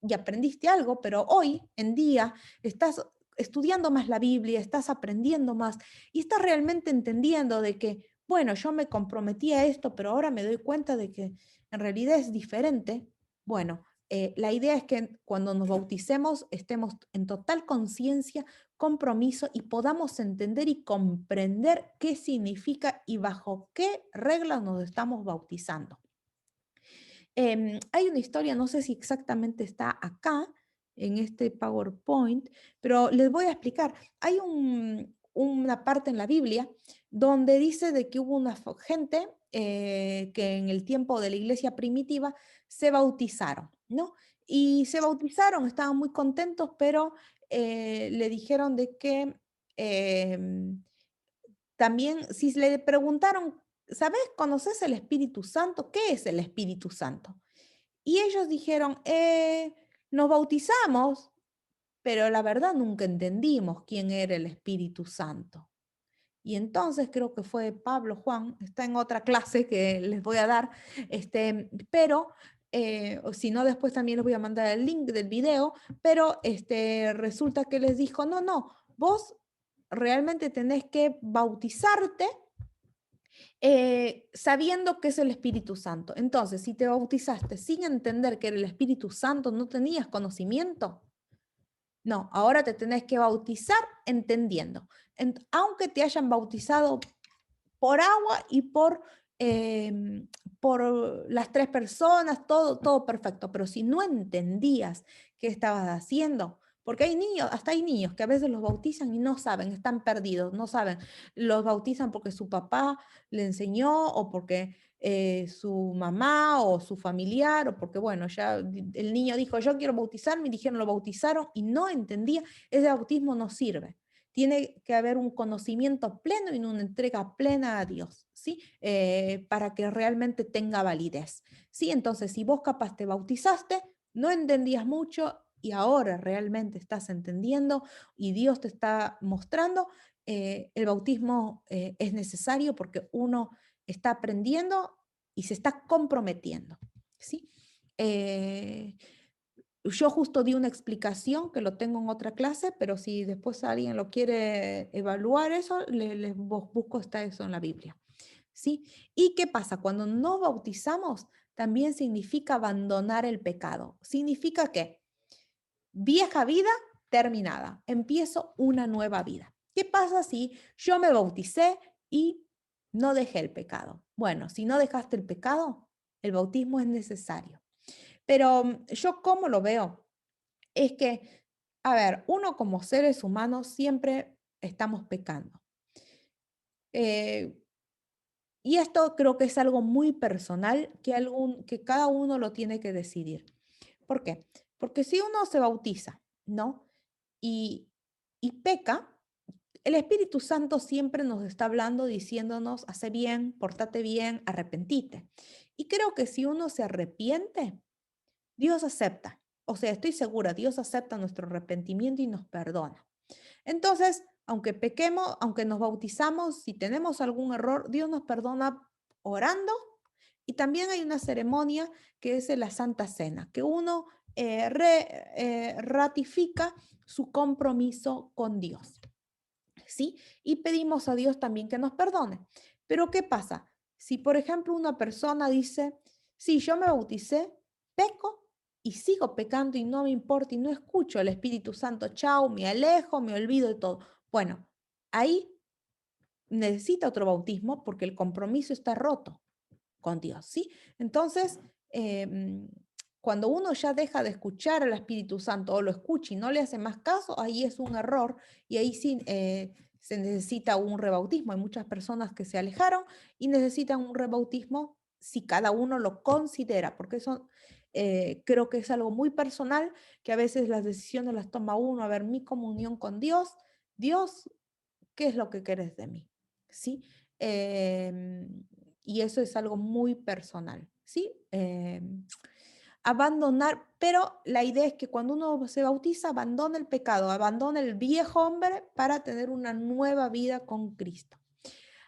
y aprendiste algo, pero hoy en día estás estudiando más la Biblia, estás aprendiendo más y estás realmente entendiendo de que, bueno, yo me comprometí a esto, pero ahora me doy cuenta de que en realidad es diferente. Bueno, la idea es que cuando nos bauticemos estemos en total conciencia, compromiso y podamos entender y comprender qué significa y bajo qué reglas nos estamos bautizando. Hay una historia, no sé si exactamente está acá, en este PowerPoint, pero les voy a explicar. Hay una parte en la Biblia donde dice de que hubo una gente que en el tiempo de la iglesia primitiva se bautizaron, ¿no? Y se bautizaron, estaban muy contentos, pero le dijeron de que em, también, si le preguntaron, ¿sabes? ¿Conoces el Espíritu Santo? ¿Qué es el Espíritu Santo? Y ellos dijeron, nos bautizamos, pero la verdad nunca entendimos quién era el Espíritu Santo. Y entonces creo que fue Pablo Juan, está en otra clase que les voy a dar, pero o si no, después también les voy a mandar el link del video, pero resulta que les dijo, no, no, vos realmente tenés que bautizarte sabiendo que es el Espíritu Santo. Entonces, si te bautizaste sin entender que era el Espíritu Santo, no tenías conocimiento. No, ahora te tenés que bautizar entendiendo. Aunque te hayan bautizado por agua y por las tres personas, todo perfecto. Pero si no entendías qué estabas haciendo, porque hay niños, hasta hay niños que a veces los bautizan y no saben, están perdidos, no saben. Los bautizan porque su papá le enseñó o porque su mamá o su familiar o porque, bueno, ya el niño dijo, yo quiero bautizarme y dijeron, lo bautizaron y no entendía, ese bautismo no sirve. Tiene que haber un conocimiento pleno y una entrega plena a Dios, ¿sí? Para que realmente tenga validez, ¿sí? Entonces, si vos capaz te bautizaste, no entendías mucho y ahora realmente estás entendiendo y Dios te está mostrando, el bautismo es necesario porque uno está aprendiendo y se está comprometiendo, ¿sí? Yo justo di una explicación que lo tengo en otra clase, pero si después alguien lo quiere evaluar eso, les busco está eso en la Biblia. ¿Sí? ¿Y qué pasa? Cuando nos bautizamos, también significa abandonar el pecado. Significa que vieja vida terminada, empiezo una nueva vida. ¿Qué pasa si yo me bauticé y no dejé el pecado? Bueno, si no dejaste el pecado, el bautismo es necesario. Pero yo cómo lo veo es que, a ver, uno como seres humanos siempre estamos pecando. Eh, y esto creo que es algo muy personal que cada uno lo tiene que decidir. ¿Por qué? Porque si uno se bautiza, ¿no? Y, y peca, el Espíritu Santo siempre nos está hablando, diciéndonos, hace bien, portate bien, arrepentite. Y creo que si uno se arrepiente, Dios acepta. O sea, estoy segura, Dios acepta nuestro arrepentimiento y nos perdona. Entonces, aunque pequemos, aunque nos bautizamos, si tenemos algún error, Dios nos perdona orando. Y también hay una ceremonia que es la Santa Cena, que uno ratifica su compromiso con Dios. ¿Sí? Y pedimos a Dios también que nos perdone. Pero ¿qué pasa? Si, por ejemplo, una persona dice, sí, yo me bauticé, peco y sigo pecando y no me importa y no escucho al Espíritu Santo, chao, me alejo, me olvido de todo. Bueno, ahí necesita otro bautismo porque el compromiso está roto con Dios, ¿sí? Entonces, cuando uno ya deja de escuchar al Espíritu Santo o lo escucha y no le hace más caso, ahí es un error y ahí sí se necesita un rebautismo. Hay muchas personas que se alejaron y necesitan un rebautismo si cada uno lo considera, porque eso Creo que es algo muy personal, que a veces las decisiones las toma uno. A ver, mi comunión con Dios. Dios, ¿qué es lo que querés de mí? ¿Sí? Y eso es algo muy personal, ¿sí? Abandonar, pero la idea es que cuando uno se bautiza, abandona el pecado, abandona el viejo hombre para tener una nueva vida con Cristo.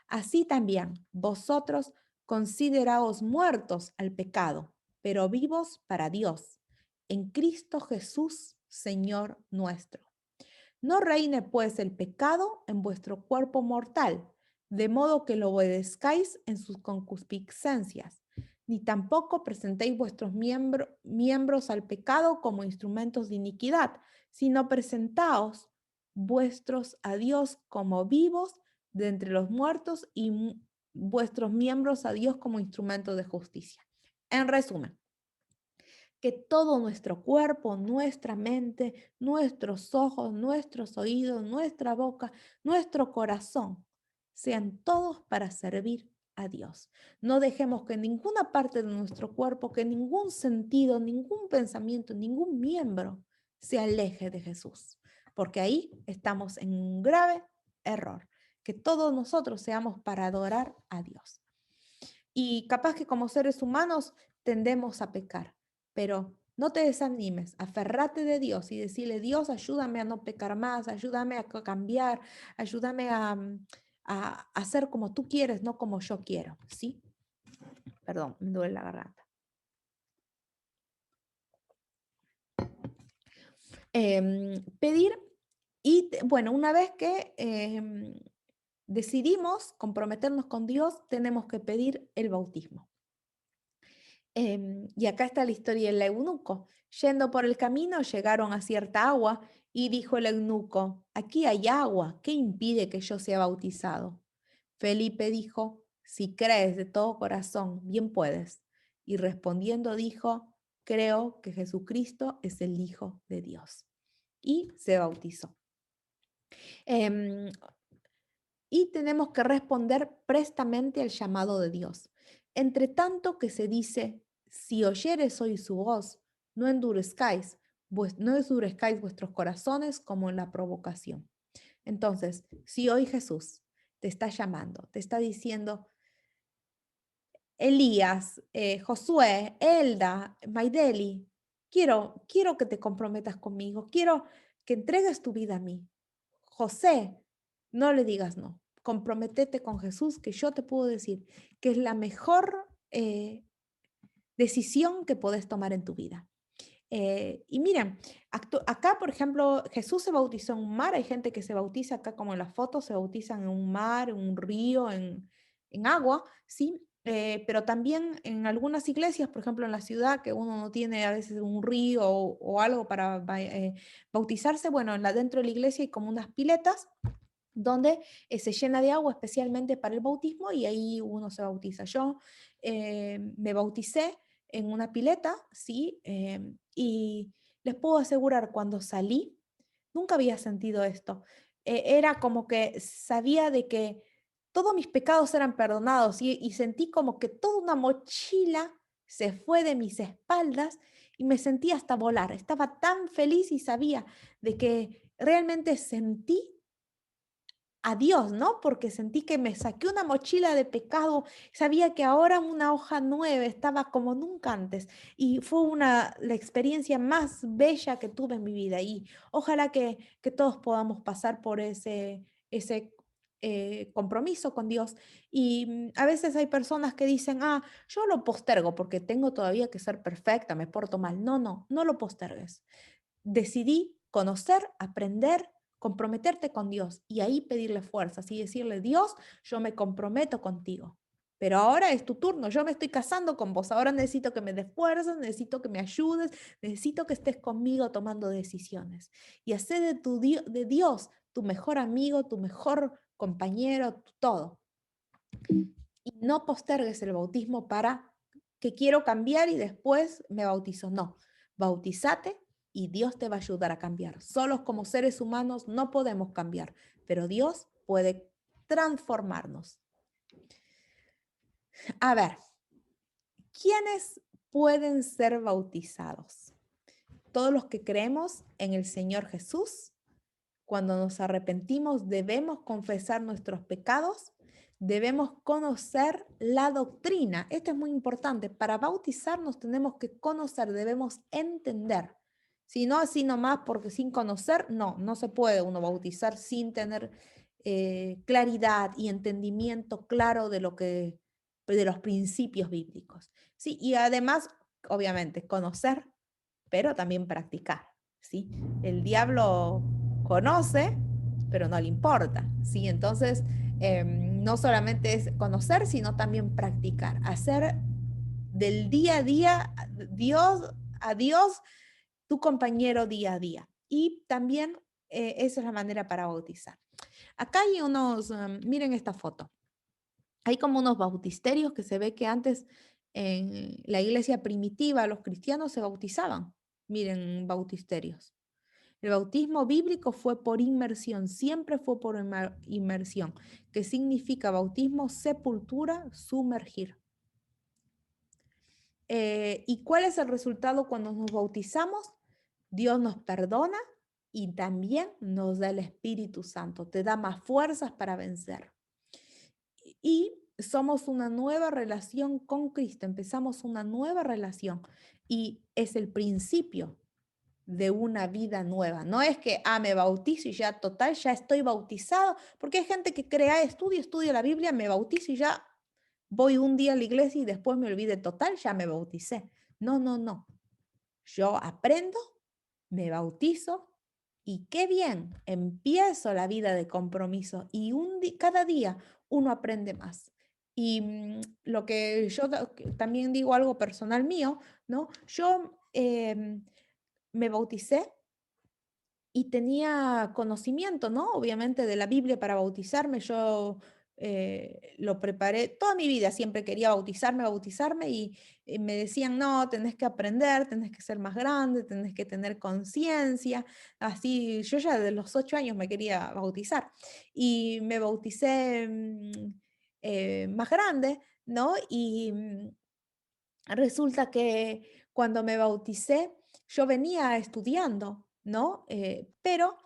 Así también, vosotros consideraos muertos al pecado, pero vivos para Dios, en Cristo Jesús, Señor nuestro. No reine pues el pecado en vuestro cuerpo mortal, de modo que lo obedezcáis en sus concupiscencias, ni tampoco presentéis vuestros miembros al pecado como instrumentos de iniquidad, sino presentaos vuestros a Dios como vivos de entre los muertos y vuestros miembros a Dios como instrumentos de justicia. En resumen, que todo nuestro cuerpo, nuestra mente, nuestros ojos, nuestros oídos, nuestra boca, nuestro corazón, sean todos para servir a Dios. No dejemos que ninguna parte de nuestro cuerpo, que ningún sentido, ningún pensamiento, ningún miembro se aleje de Jesús, porque ahí estamos en un grave error. Que todos nosotros seamos para adorar a Dios. Y capaz que como seres humanos tendemos a pecar, pero no te desanimes, aferrate de Dios y decirle, Dios, ayúdame a no pecar más, ayúdame a cambiar, ayúdame a hacer como tú quieres, no como yo quiero, ¿sí? Perdón, me duele la garganta. Pedir y, bueno, una vez que decidimos comprometernos con Dios, tenemos que pedir el bautismo. Y acá está la historia del eunuco. Yendo por el camino, llegaron a cierta agua y dijo el eunuco, aquí hay agua, ¿qué impide que yo sea bautizado? Felipe dijo, si crees de todo corazón, bien puedes. Y respondiendo dijo, creo que Jesucristo es el Hijo de Dios. Y se bautizó. Em, y tenemos que responder prestamente al llamado de Dios. Entre tanto que se dice, si oyeres hoy su voz, no endurezcáis, no endurezcáis vuestros corazones como en la provocación. Entonces, si hoy Jesús te está llamando, te está diciendo, Elías, Josué, Elda, Maideli, quiero que te comprometas conmigo, quiero que entregues tu vida a mí. José, no le digas no. Comprométete con Jesús, que yo te puedo decir que es la mejor decisión que puedes tomar en tu vida. Y miren, acá, por ejemplo, Jesús se bautizó en un mar. Hay gente que se bautiza acá, como en las fotos, se bautizan en un mar, en un río, en agua, ¿sí? Pero también en algunas iglesias, por ejemplo, en la ciudad, que uno no tiene a veces un río o algo para bautizarse, bueno, dentro de la iglesia hay como unas piletas donde se llena de agua especialmente para el bautismo y ahí uno se bautiza. Yo me bauticé en una pileta, ¿sí? Y les puedo asegurar, cuando salí, nunca había sentido esto. Era como que sabía de que todos mis pecados eran perdonados y sentí como que toda una mochila se fue de mis espaldas y me sentí hasta volar. Estaba tan feliz y sabía de que realmente sentí a Dios, ¿no? Porque sentí que me saqué una mochila de pecado, sabía que ahora una hoja nueva, estaba como nunca antes y fue la experiencia más bella que tuve en mi vida y ojalá que todos podamos pasar por ese compromiso con Dios. Y a veces hay personas que dicen, yo lo postergo porque tengo todavía que ser perfecta, me porto mal. No, no, no lo postergues. Decidí conocer, aprender, comprometerte con Dios y ahí pedirle fuerzas y decirle, Dios, yo me comprometo contigo. Pero ahora es tu turno, yo me estoy casando con vos, ahora necesito que me des fuerzas, necesito que me ayudes, necesito que estés conmigo tomando decisiones. Y hacer de Dios tu mejor amigo, tu mejor compañero, todo. Y no postergues el bautismo para que quiero cambiar y después me bautizo. No, bautízate y Dios te va a ayudar a cambiar. Solos como seres humanos no podemos cambiar, pero Dios puede transformarnos. A ver, ¿quiénes pueden ser bautizados. Todos los que creemos en el Señor Jesús, cuando nos arrepentimos, debemos confesar nuestros pecados, debemos conocer la doctrina. Esto es muy importante. Para bautizarnos tenemos que conocer, debemos entender. Si no, así nomás, porque sin conocer, no se puede uno bautizar sin tener claridad y entendimiento claro de de los principios bíblicos. Sí, y además, obviamente, conocer, pero también practicar. ¿Sí? El diablo conoce, pero no le importa, ¿sí? Entonces, no solamente es conocer, sino también practicar, hacer del día a día a Dios tu compañero día a día. Y también esa es la manera para bautizar. Acá hay miren esta foto, hay como unos bautisterios que se ve que antes en la iglesia primitiva los cristianos se bautizaban. Miren, bautisterios. El bautismo bíblico fue por inmersión, siempre fue por inmersión, que significa bautismo, sepultura, sumergir. ¿Y cuál es el resultado cuando nos bautizamos? Dios nos perdona y también nos da el Espíritu Santo, te da más fuerzas para vencer. Y somos una nueva relación con Cristo, empezamos una nueva relación y es el principio de una vida nueva. No es que, me bautizo y ya total, ya estoy bautizado, porque hay gente que crea, estudio la Biblia, me bautizo y ya voy un día a la iglesia y después me olvide total, ya me bauticé. No. Yo aprendo, me bautizo y qué bien, empiezo la vida de compromiso y cada día uno aprende más. Y lo que yo también digo algo personal mío, ¿no? Yo me bauticé y tenía conocimiento, ¿no? Obviamente de la Biblia para bautizarme. Yo lo preparé toda mi vida, siempre quería bautizarme y me decían, no, tenés que aprender, tenés que ser más grande, tenés que tener conciencia. Así, yo ya de los 8 años me quería bautizar y me bauticé más grande, ¿no? Y resulta que cuando me bauticé, yo venía estudiando, ¿no? Pero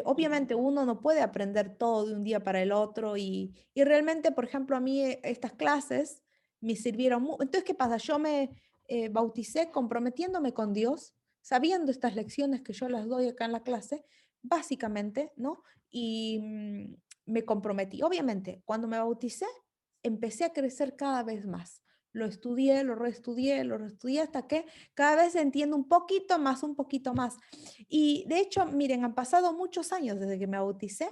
obviamente uno no puede aprender todo de un día para el otro y realmente, por ejemplo, a mí estas clases me sirvieron mucho. Entonces, ¿qué pasa? Yo me bauticé comprometiéndome con Dios, sabiendo estas lecciones que yo las doy acá en la clase, básicamente, ¿no? Y me comprometí. Obviamente, cuando me bauticé, empecé a crecer cada vez más. Lo estudié, lo reestudié hasta que cada vez entiendo un poquito más, un poquito más. Y de hecho, miren, han pasado muchos años desde que me bauticé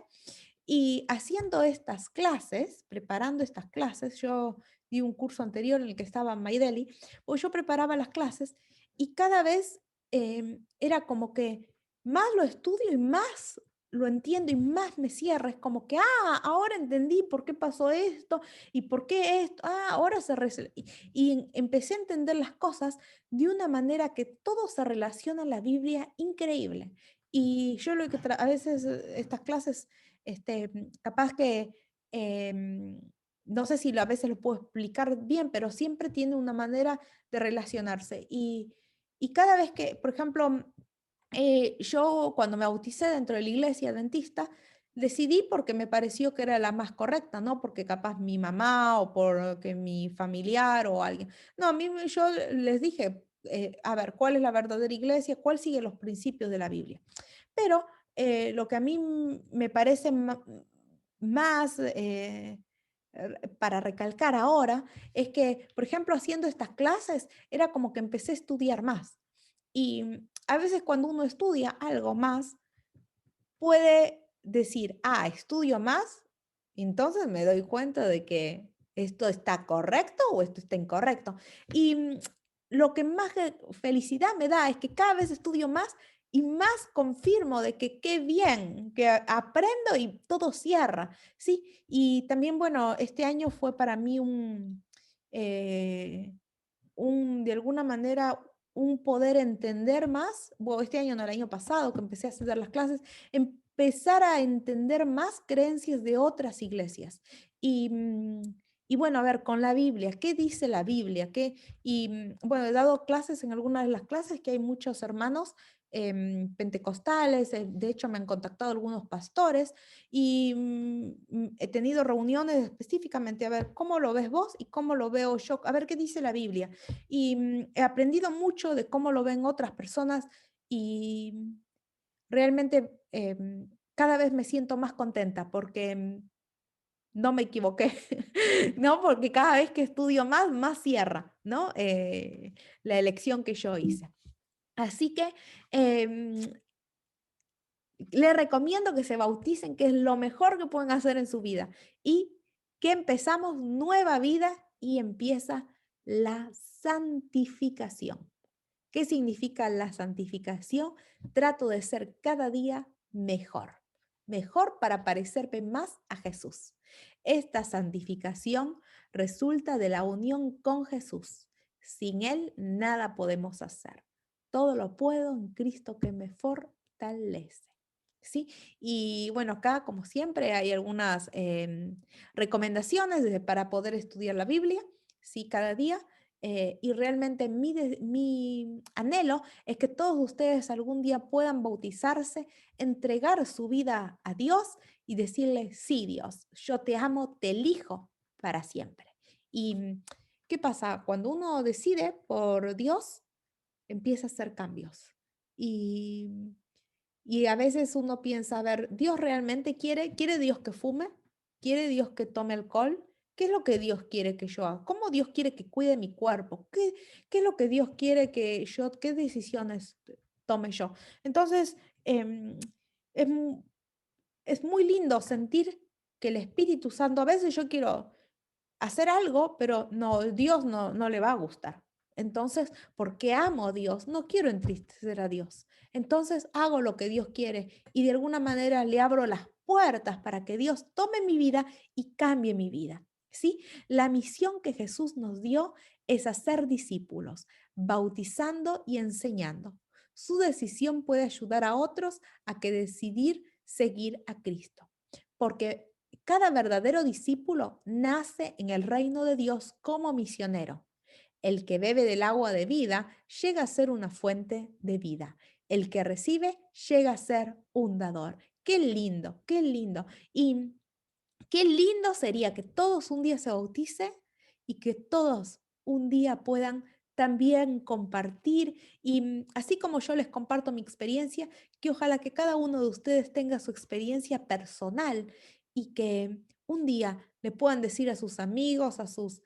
y haciendo estas clases, preparando estas clases, yo di un curso anterior en el que estaba en Maideli, pues yo preparaba las clases y cada vez era como que más lo estudio y más lo entiendo y más me cierra. Es como que, ahora entendí por qué pasó esto y por qué esto, ahora y empecé a entender las cosas de una manera que todo se relaciona en la Biblia increíble. Y yo lo que a veces estas clases, capaz que, em, no sé si a veces lo puedo explicar bien, pero siempre tiene una manera de relacionarse. Y cada vez que, por ejemplo, yo cuando me bauticé dentro de la iglesia adventista, decidí porque me pareció que era la más correcta, no porque capaz mi mamá o porque mi familiar o alguien. No, yo les dije, a ver, ¿cuál es la verdadera iglesia? ¿Cuál sigue los principios de la Biblia? Pero lo que a mí me parece más para recalcar ahora es que, por ejemplo, haciendo estas clases, era como que empecé a estudiar más. Y a veces cuando uno estudia algo más, puede decir, estudio más, entonces me doy cuenta de que esto está correcto o esto está incorrecto. Y lo que más felicidad me da es que cada vez estudio más y más confirmo de que qué bien, que aprendo y todo cierra, ¿sí? Y también, bueno, este año fue para mí de alguna manera, un poder entender más, bueno, este año no, el año pasado que empecé a hacer las clases, empezar a entender más creencias de otras iglesias. Y Y bueno, a ver, con la Biblia, ¿qué dice la Biblia? Bueno, he dado clases en algunas de las clases que hay muchos hermanos pentecostales, de hecho me han contactado algunos pastores y he tenido reuniones específicamente a ver cómo lo ves vos y cómo lo veo yo, a ver qué dice la Biblia. Y he aprendido mucho de cómo lo ven otras personas y realmente cada vez me siento más contenta porque no me equivoqué, ¿no? Porque cada vez que estudio más, más cierra, ¿no? La elección que yo hice. Así que em, le recomiendo que se bauticen, que es lo mejor que pueden hacer en su vida. Y que empezamos nueva vida y empieza la santificación. ¿Qué significa la santificación? Trato de ser cada día mejor, mejor para parecerme más a Jesús. Esta santificación resulta de la unión con Jesús. Sin Él nada podemos hacer. Todo lo puedo en Cristo que me fortalece. ¿Sí? Y bueno, acá como siempre hay algunas recomendaciones para poder estudiar la Biblia, ¿sí? Cada día. Y realmente mi anhelo es que todos ustedes algún día puedan bautizarse, entregar su vida a Dios y decirle, sí, Dios, yo te amo, te elijo para siempre. ¿Y qué pasa? Cuando uno decide por Dios, empieza a hacer cambios. Y, y a veces uno piensa, a ver, ¿Dios realmente quiere Dios que fume? ¿Quiere Dios que tome alcohol? ¿Qué es lo que Dios quiere que yo haga? ¿Cómo Dios quiere que cuide mi cuerpo? ¿Qué es lo que Dios quiere que yo, qué decisiones tome yo? Entonces, em, es, mu- es muy lindo sentir que el Espíritu Santo, a veces yo quiero hacer algo, pero no, Dios no le va a gustar. Entonces, porque amo a Dios, no quiero entristecer a Dios. Entonces hago lo que Dios quiere y de alguna manera le abro las puertas para que Dios tome mi vida y cambie mi vida. ¿Sí? La misión que Jesús nos dio es hacer discípulos, bautizando y enseñando. Su decisión puede ayudar a otros a que decidir seguir a Cristo, porque cada verdadero discípulo nace en el reino de Dios como misionero. El que bebe del agua de vida llega a ser una fuente de vida. El que recibe llega a ser un dador. Qué lindo, qué lindo. Y qué lindo sería que todos un día se bauticen y que todos un día puedan también compartir y así como yo les comparto mi experiencia, que ojalá que cada uno de ustedes tenga su experiencia personal y que un día le puedan decir a sus amigos, a sus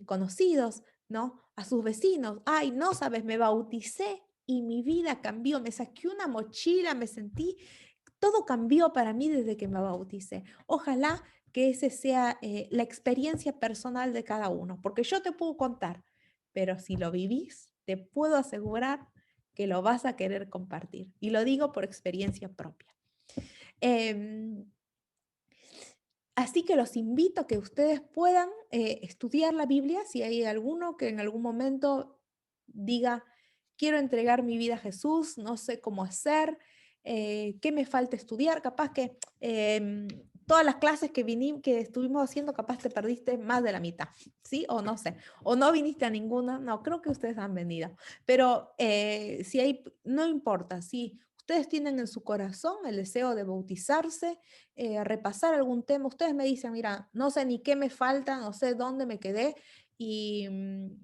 conocidos, ¿no? A sus vecinos, ay, no sabes, me bauticé y mi vida cambió, me saqué una mochila, me sentí, todo cambió para mí desde que me bauticé. Ojalá que ese sea la experiencia personal de cada uno, porque yo te puedo contar, pero si lo vivís, te puedo asegurar que lo vas a querer compartir. Y lo digo por experiencia propia. Em, Así que los invito a que ustedes puedan estudiar la Biblia, si hay alguno que en algún momento diga, quiero entregar mi vida a Jesús, no sé cómo hacer, qué me falta estudiar, capaz que todas las clases que estuvimos haciendo, capaz te perdiste más de la mitad, ¿sí? O no sé, o no viniste a ninguna, no, creo que ustedes han venido, pero si hay, no importa, si ustedes tienen en su corazón el deseo de bautizarse, repasar algún tema, ustedes me dicen, mira, no sé ni qué me falta, no sé dónde me quedé, y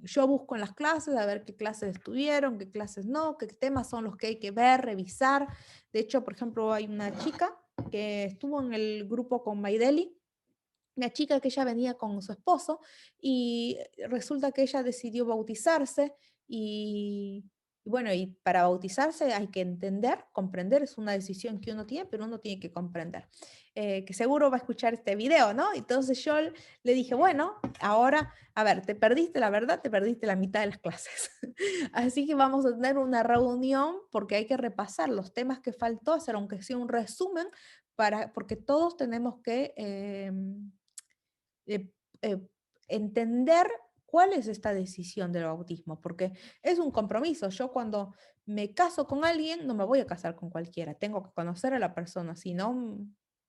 yo busco en las clases a ver qué clases estuvieron, qué clases no, qué temas son los que hay que ver, revisar. De hecho, por ejemplo, hay una chica que estuvo en el grupo con Maideli, una chica que ella venía con su esposo y resulta que ella decidió bautizarse y bueno, y para bautizarse hay que entender, comprender, es una decisión que uno tiene, pero uno tiene que comprender. Que seguro va a escuchar este video, ¿no? Entonces yo le dije, bueno, ahora, a ver, te perdiste la verdad, te perdiste la mitad de las clases. Así que vamos a tener una reunión porque hay que repasar los temas que faltó, hacer aunque sea un resumen, porque todos tenemos que eh, eh, entender cuál es esta decisión del bautismo, porque es un compromiso. Yo cuando me caso con alguien, no me voy a casar con cualquiera, tengo que conocer a la persona, si no,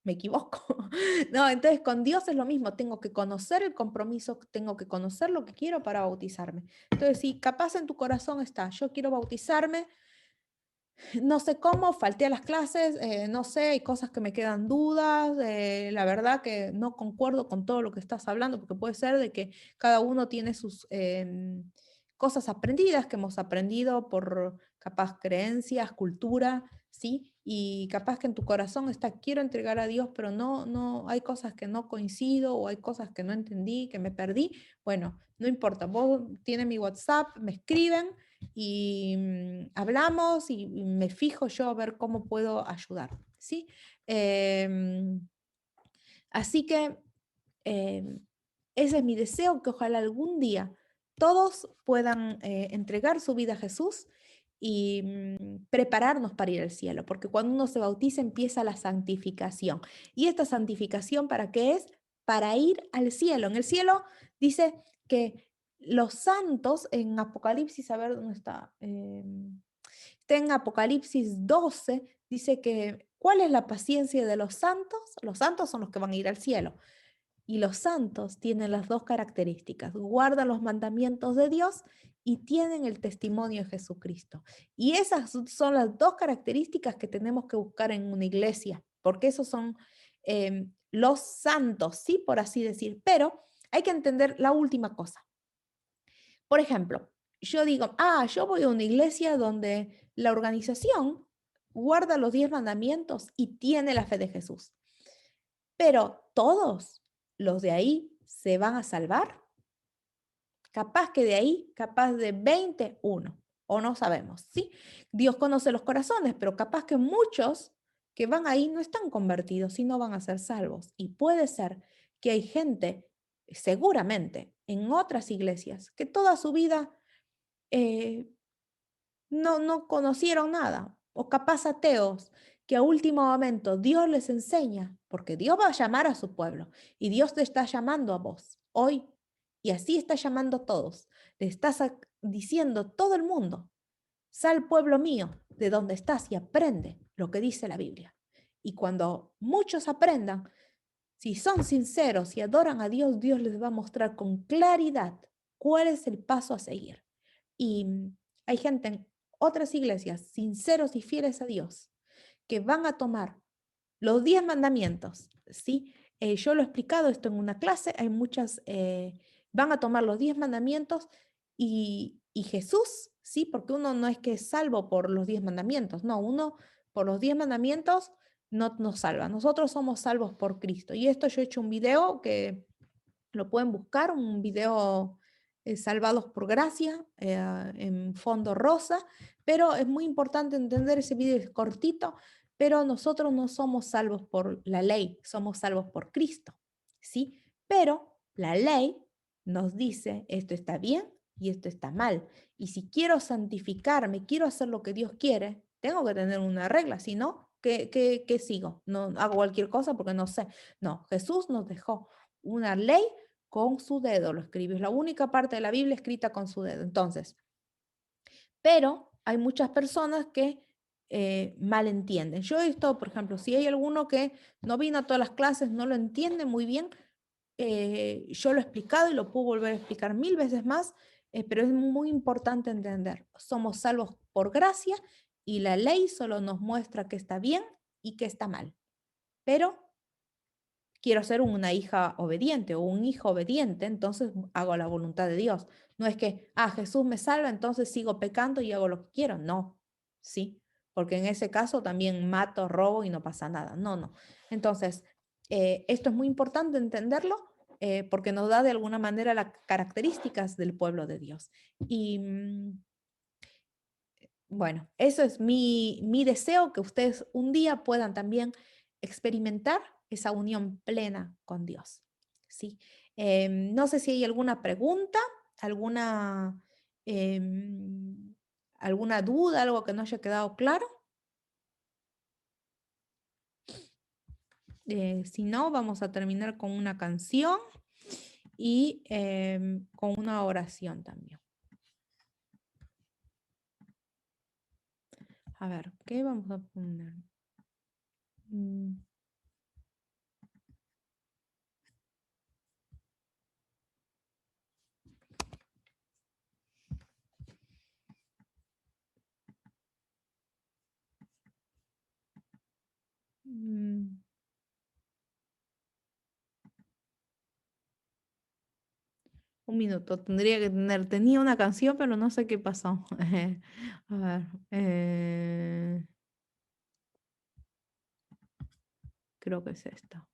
me equivoco. No, entonces con Dios es lo mismo, tengo que conocer el compromiso, tengo que conocer lo que quiero para bautizarme. Entonces, si capaz en tu corazón está, yo quiero bautizarme, no sé cómo, falté a las clases, no sé, hay cosas que me quedan dudas, la verdad que no concuerdo con todo lo que estás hablando, porque puede ser de que cada uno tiene sus cosas aprendidas que hemos aprendido por capaz creencias, cultura, ¿sí? Y capaz que en tu corazón está, quiero entregar a Dios, pero no, hay cosas que no coincido o hay cosas que no entendí, que me perdí. Bueno, no importa, vos tienes mi WhatsApp, me escriben y hablamos y me fijo yo a ver cómo puedo ayudar, ¿sí? Em, Así que ese es mi deseo, que ojalá algún día todos puedan entregar su vida a Jesús y prepararnos para ir al cielo, porque cuando uno se bautiza empieza la santificación. ¿Y esta santificación para qué es? Para ir al cielo. En el cielo dice que los santos, en Apocalipsis, a ver dónde está, está en Apocalipsis 12, dice que, ¿cuál es la paciencia de los santos? Los santos son los que van a ir al cielo. Y los santos tienen las dos características, guardan los mandamientos de Dios y tienen el testimonio de Jesucristo. Y esas son las dos características que tenemos que buscar en una iglesia, porque esos son los santos, sí, por así decir. Pero hay que entender la última cosa. Por ejemplo, yo digo, yo voy a una iglesia donde la organización guarda los 10 mandamientos y tiene la fe de Jesús. Pero todos los de ahí se van a salvar. Capaz que de ahí, capaz de 21, o no sabemos, ¿sí? Dios conoce los corazones, pero capaz que muchos que van ahí no están convertidos y no van a ser salvos. Y puede ser que hay gente, seguramente, en otras iglesias, que toda su vida eh, no conocieron nada, o capaz ateos, que a último momento Dios les enseña, porque Dios va a llamar a su pueblo y Dios te está llamando a vos hoy, y así está llamando a todos. Le estás diciendo todo el mundo, sal pueblo mío de donde estás y aprende lo que dice la Biblia. Y cuando muchos aprendan, si son sinceros y adoran a Dios, Dios les va a mostrar con claridad cuál es el paso a seguir. Y hay gente en otras iglesias, sinceros y fieles a Dios, que van a tomar los 10 mandamientos, ¿sí? Yo lo he explicado esto en una clase, hay muchas, van a tomar los 10 mandamientos y Jesús, ¿sí? Porque uno no es que es salvo por los 10 mandamientos, no, uno por los 10 mandamientos no nos salva, nosotros somos salvos por Cristo. Y esto yo he hecho un video que lo pueden buscar, un video Salvados por Gracia, en fondo rosa, pero es muy importante entender, ese video es cortito, pero nosotros no somos salvos por la ley, somos salvos por Cristo, ¿sí? Pero la ley nos dice, esto está bien y esto está mal. Y si quiero santificarme, quiero hacer lo que Dios quiere, tengo que tener una regla, si no, ¿qué sigo? No hago cualquier cosa porque no sé. No, Jesús nos dejó una ley con su dedo, lo escribe. Es la única parte de la Biblia escrita con su dedo. Entonces, pero hay muchas personas que malentienden. Yo he visto, por ejemplo, si hay alguno que no vino a todas las clases, no lo entiende muy bien, yo lo he explicado y lo puedo volver a explicar 1000 veces más, pero es muy importante entender. Somos salvos por gracia y la ley solo nos muestra que está bien y que está mal. Pero quiero ser una hija obediente o un hijo obediente, entonces hago la voluntad de Dios. No es que, Jesús me salva, entonces sigo pecando y hago lo que quiero. No, sí, porque en ese caso también mato, robo y no pasa nada. No, no. Entonces, esto es muy importante entenderlo porque nos da de alguna manera las características del pueblo de Dios. Y bueno, eso es mi deseo, que ustedes un día puedan también experimentar esa unión plena con Dios. ¿Sí? No sé si hay alguna pregunta, alguna, em, alguna duda, algo que no haya quedado claro. Si no, vamos a terminar con una canción y con una oración también. A ver, ¿qué vamos a poner? Mm. Mm, un minuto, tendría que tener. Tenía una canción, pero no sé qué pasó. A ver. Creo que es esta.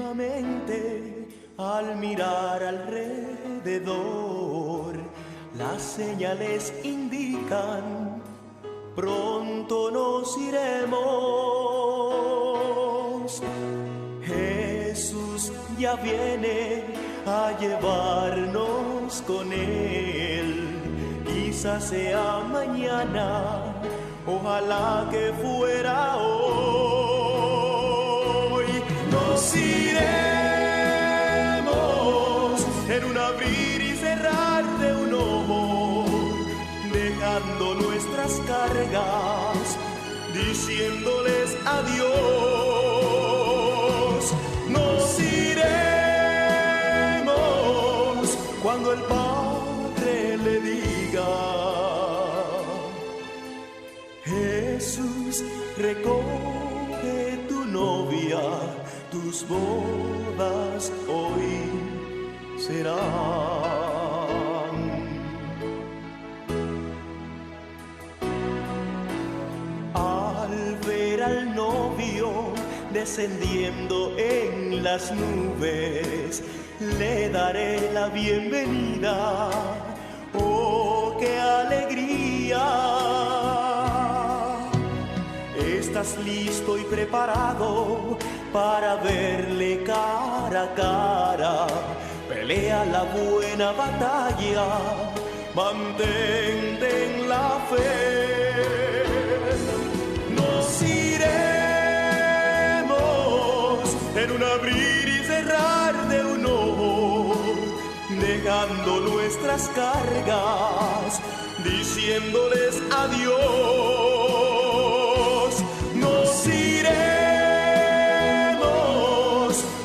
Últimamente, al mirar alrededor, las señales indican, pronto nos iremos. Jesús ya viene a llevarnos con él. Quizás sea mañana, ojalá que fuera hoy. Nos iremos en un abrir y cerrar de un ojo, dejando nuestras cargas, diciéndoles adiós. Nos iremos cuando el Padre le diga: Jesús, recoge tu novia, tus bodas hoy serán. Al ver al novio descendiendo en las nubes, le daré la bienvenida. ¡Oh, qué alegría! ¿Estás listo y preparado para verle cara a cara? Pelea la buena batalla, mantente en la fe. Nos iremos en un abrir y cerrar de un ojo, dejando nuestras cargas, diciéndoles adiós. Nos iremos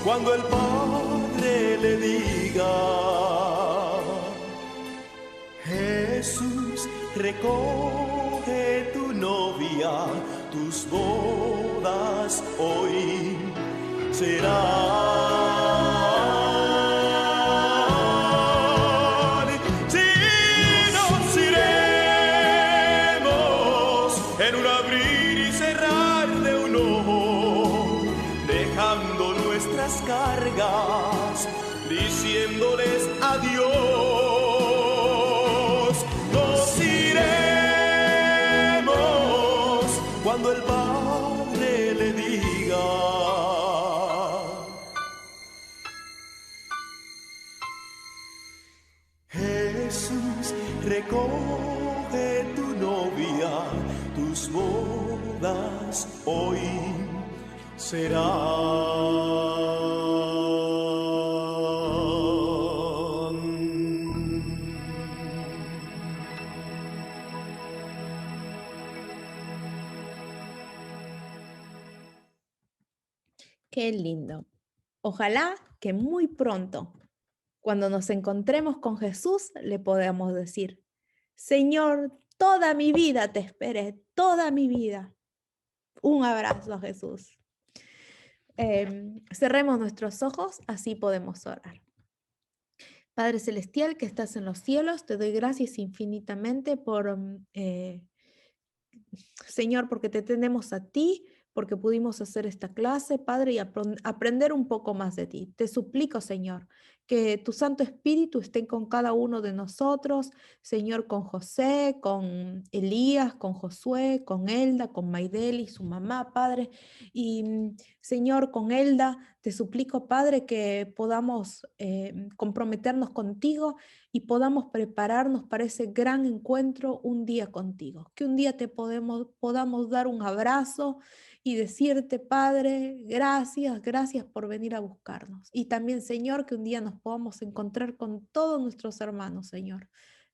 cuando el Padre le diga: Jesús, recoge tu novia, tus bodas hoy serán. Sí, nos iremos en un abrir y cerrar de un ojo, dejando nuestras cargas, diciéndoles adiós. Nos iremos cuando el Padre le diga: Jesús, recoge tu novia, tus bodas hoy serán. Qué lindo. Ojalá que muy pronto, cuando nos encontremos con Jesús, le podamos decir: Señor, toda mi vida te esperé, toda mi vida. Un abrazo a Jesús. Cerremos nuestros ojos, así podemos orar. Padre Celestial que estás en los cielos, te doy gracias infinitamente por, Señor, porque te tenemos a ti, porque pudimos hacer esta clase, Padre, y aprender un poco más de ti. Te suplico, Señor, que tu Santo Espíritu esté con cada uno de nosotros, Señor, con José, con Elías, con Josué, con Elda, con Maidel y su mamá, Padre. Y Señor, con Elda, te suplico, Padre, que podamos comprometernos contigo y podamos prepararnos para ese gran encuentro un día contigo. Que un día te podamos dar un abrazo y decirte, Padre, gracias, gracias por venir a buscarnos. Y también, Señor, que un día nos podamos encontrar con todos nuestros hermanos, Señor.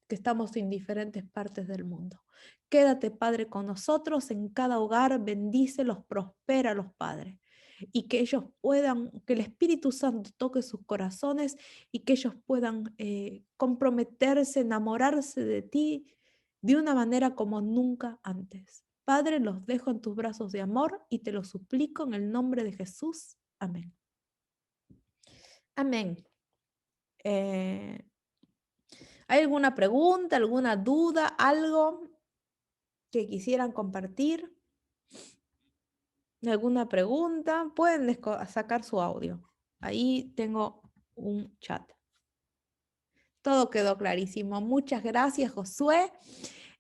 que estamos en diferentes partes del mundo. Quédate, Padre, con nosotros en cada hogar, bendícelos, prospéralos, Padre. Y que ellos puedan, que el Espíritu Santo toque sus corazones y que ellos puedan comprometerse, enamorarse de ti de una manera como nunca antes. Padre, los dejo en tus brazos de amor y te lo suplico en el nombre de Jesús. Amén. Amén. Eh, ¿Hay alguna pregunta, alguna duda, algo que quisieran compartir? ¿Alguna pregunta? Pueden sacar su audio. Ahí tengo un chat. Todo quedó clarísimo. Muchas gracias, Josué.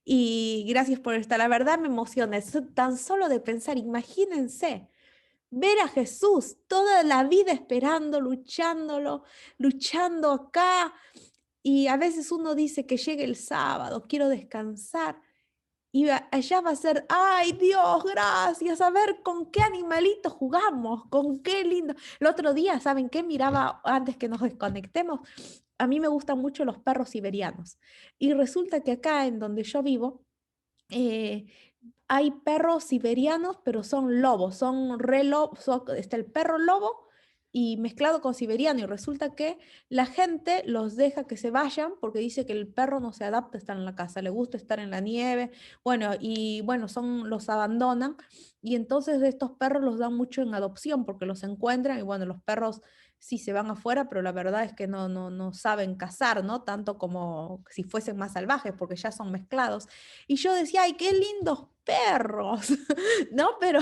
Y gracias por estar. La verdad me emociona. Tan solo de pensar, imagínense, ver a Jesús toda la vida esperando, luchando acá. Y a veces uno dice que llegue el sábado, quiero descansar. Y allá va a ser, ay Dios, gracias, a ver con qué animalito jugamos, con qué lindo. El otro día, ¿saben qué? Miraba antes que nos desconectemos. A mí me gustan mucho los perros siberianos. Y resulta que acá en donde yo vivo, eh, hay perros siberianos, pero son lobos, son re lobos, está el perro lobo y mezclado con siberiano. Y resulta que la gente los deja que se vayan porque dice que el perro no se adapta a estar en la casa, le gusta estar en la nieve. Bueno, y bueno, los abandonan. Y entonces estos perros los dan mucho en adopción porque los encuentran. Y bueno, los perros sí se van afuera, pero la verdad es que no saben cazar, ¿no? Tanto como si fuesen más salvajes porque ya son mezclados. Y yo decía, ay, qué lindos perros, ¿no? Pero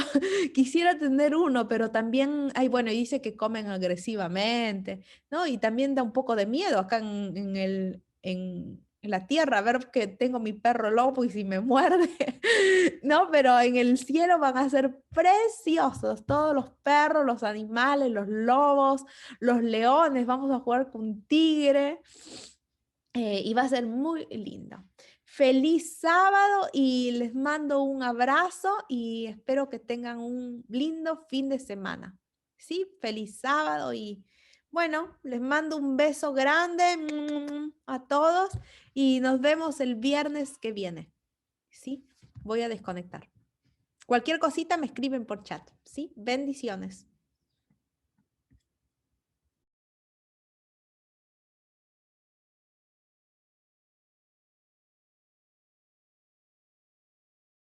quisiera tener uno, pero también, ay, bueno, dice que comen agresivamente, ¿no? Y también da un poco de miedo acá en la tierra, ver que tengo mi perro lobo y si me muerde, ¿no? Pero en el cielo van a ser preciosos todos los perros, los animales, los lobos, los leones, vamos a jugar con un tigre y va a ser muy lindo. Feliz sábado y les mando un abrazo y espero que tengan un lindo fin de semana. ¿Sí? Feliz sábado y bueno, les mando un beso grande a todos y nos vemos el viernes que viene. ¿Sí? Voy a desconectar. Cualquier cosita me escriben por chat. ¿Sí? Bendiciones.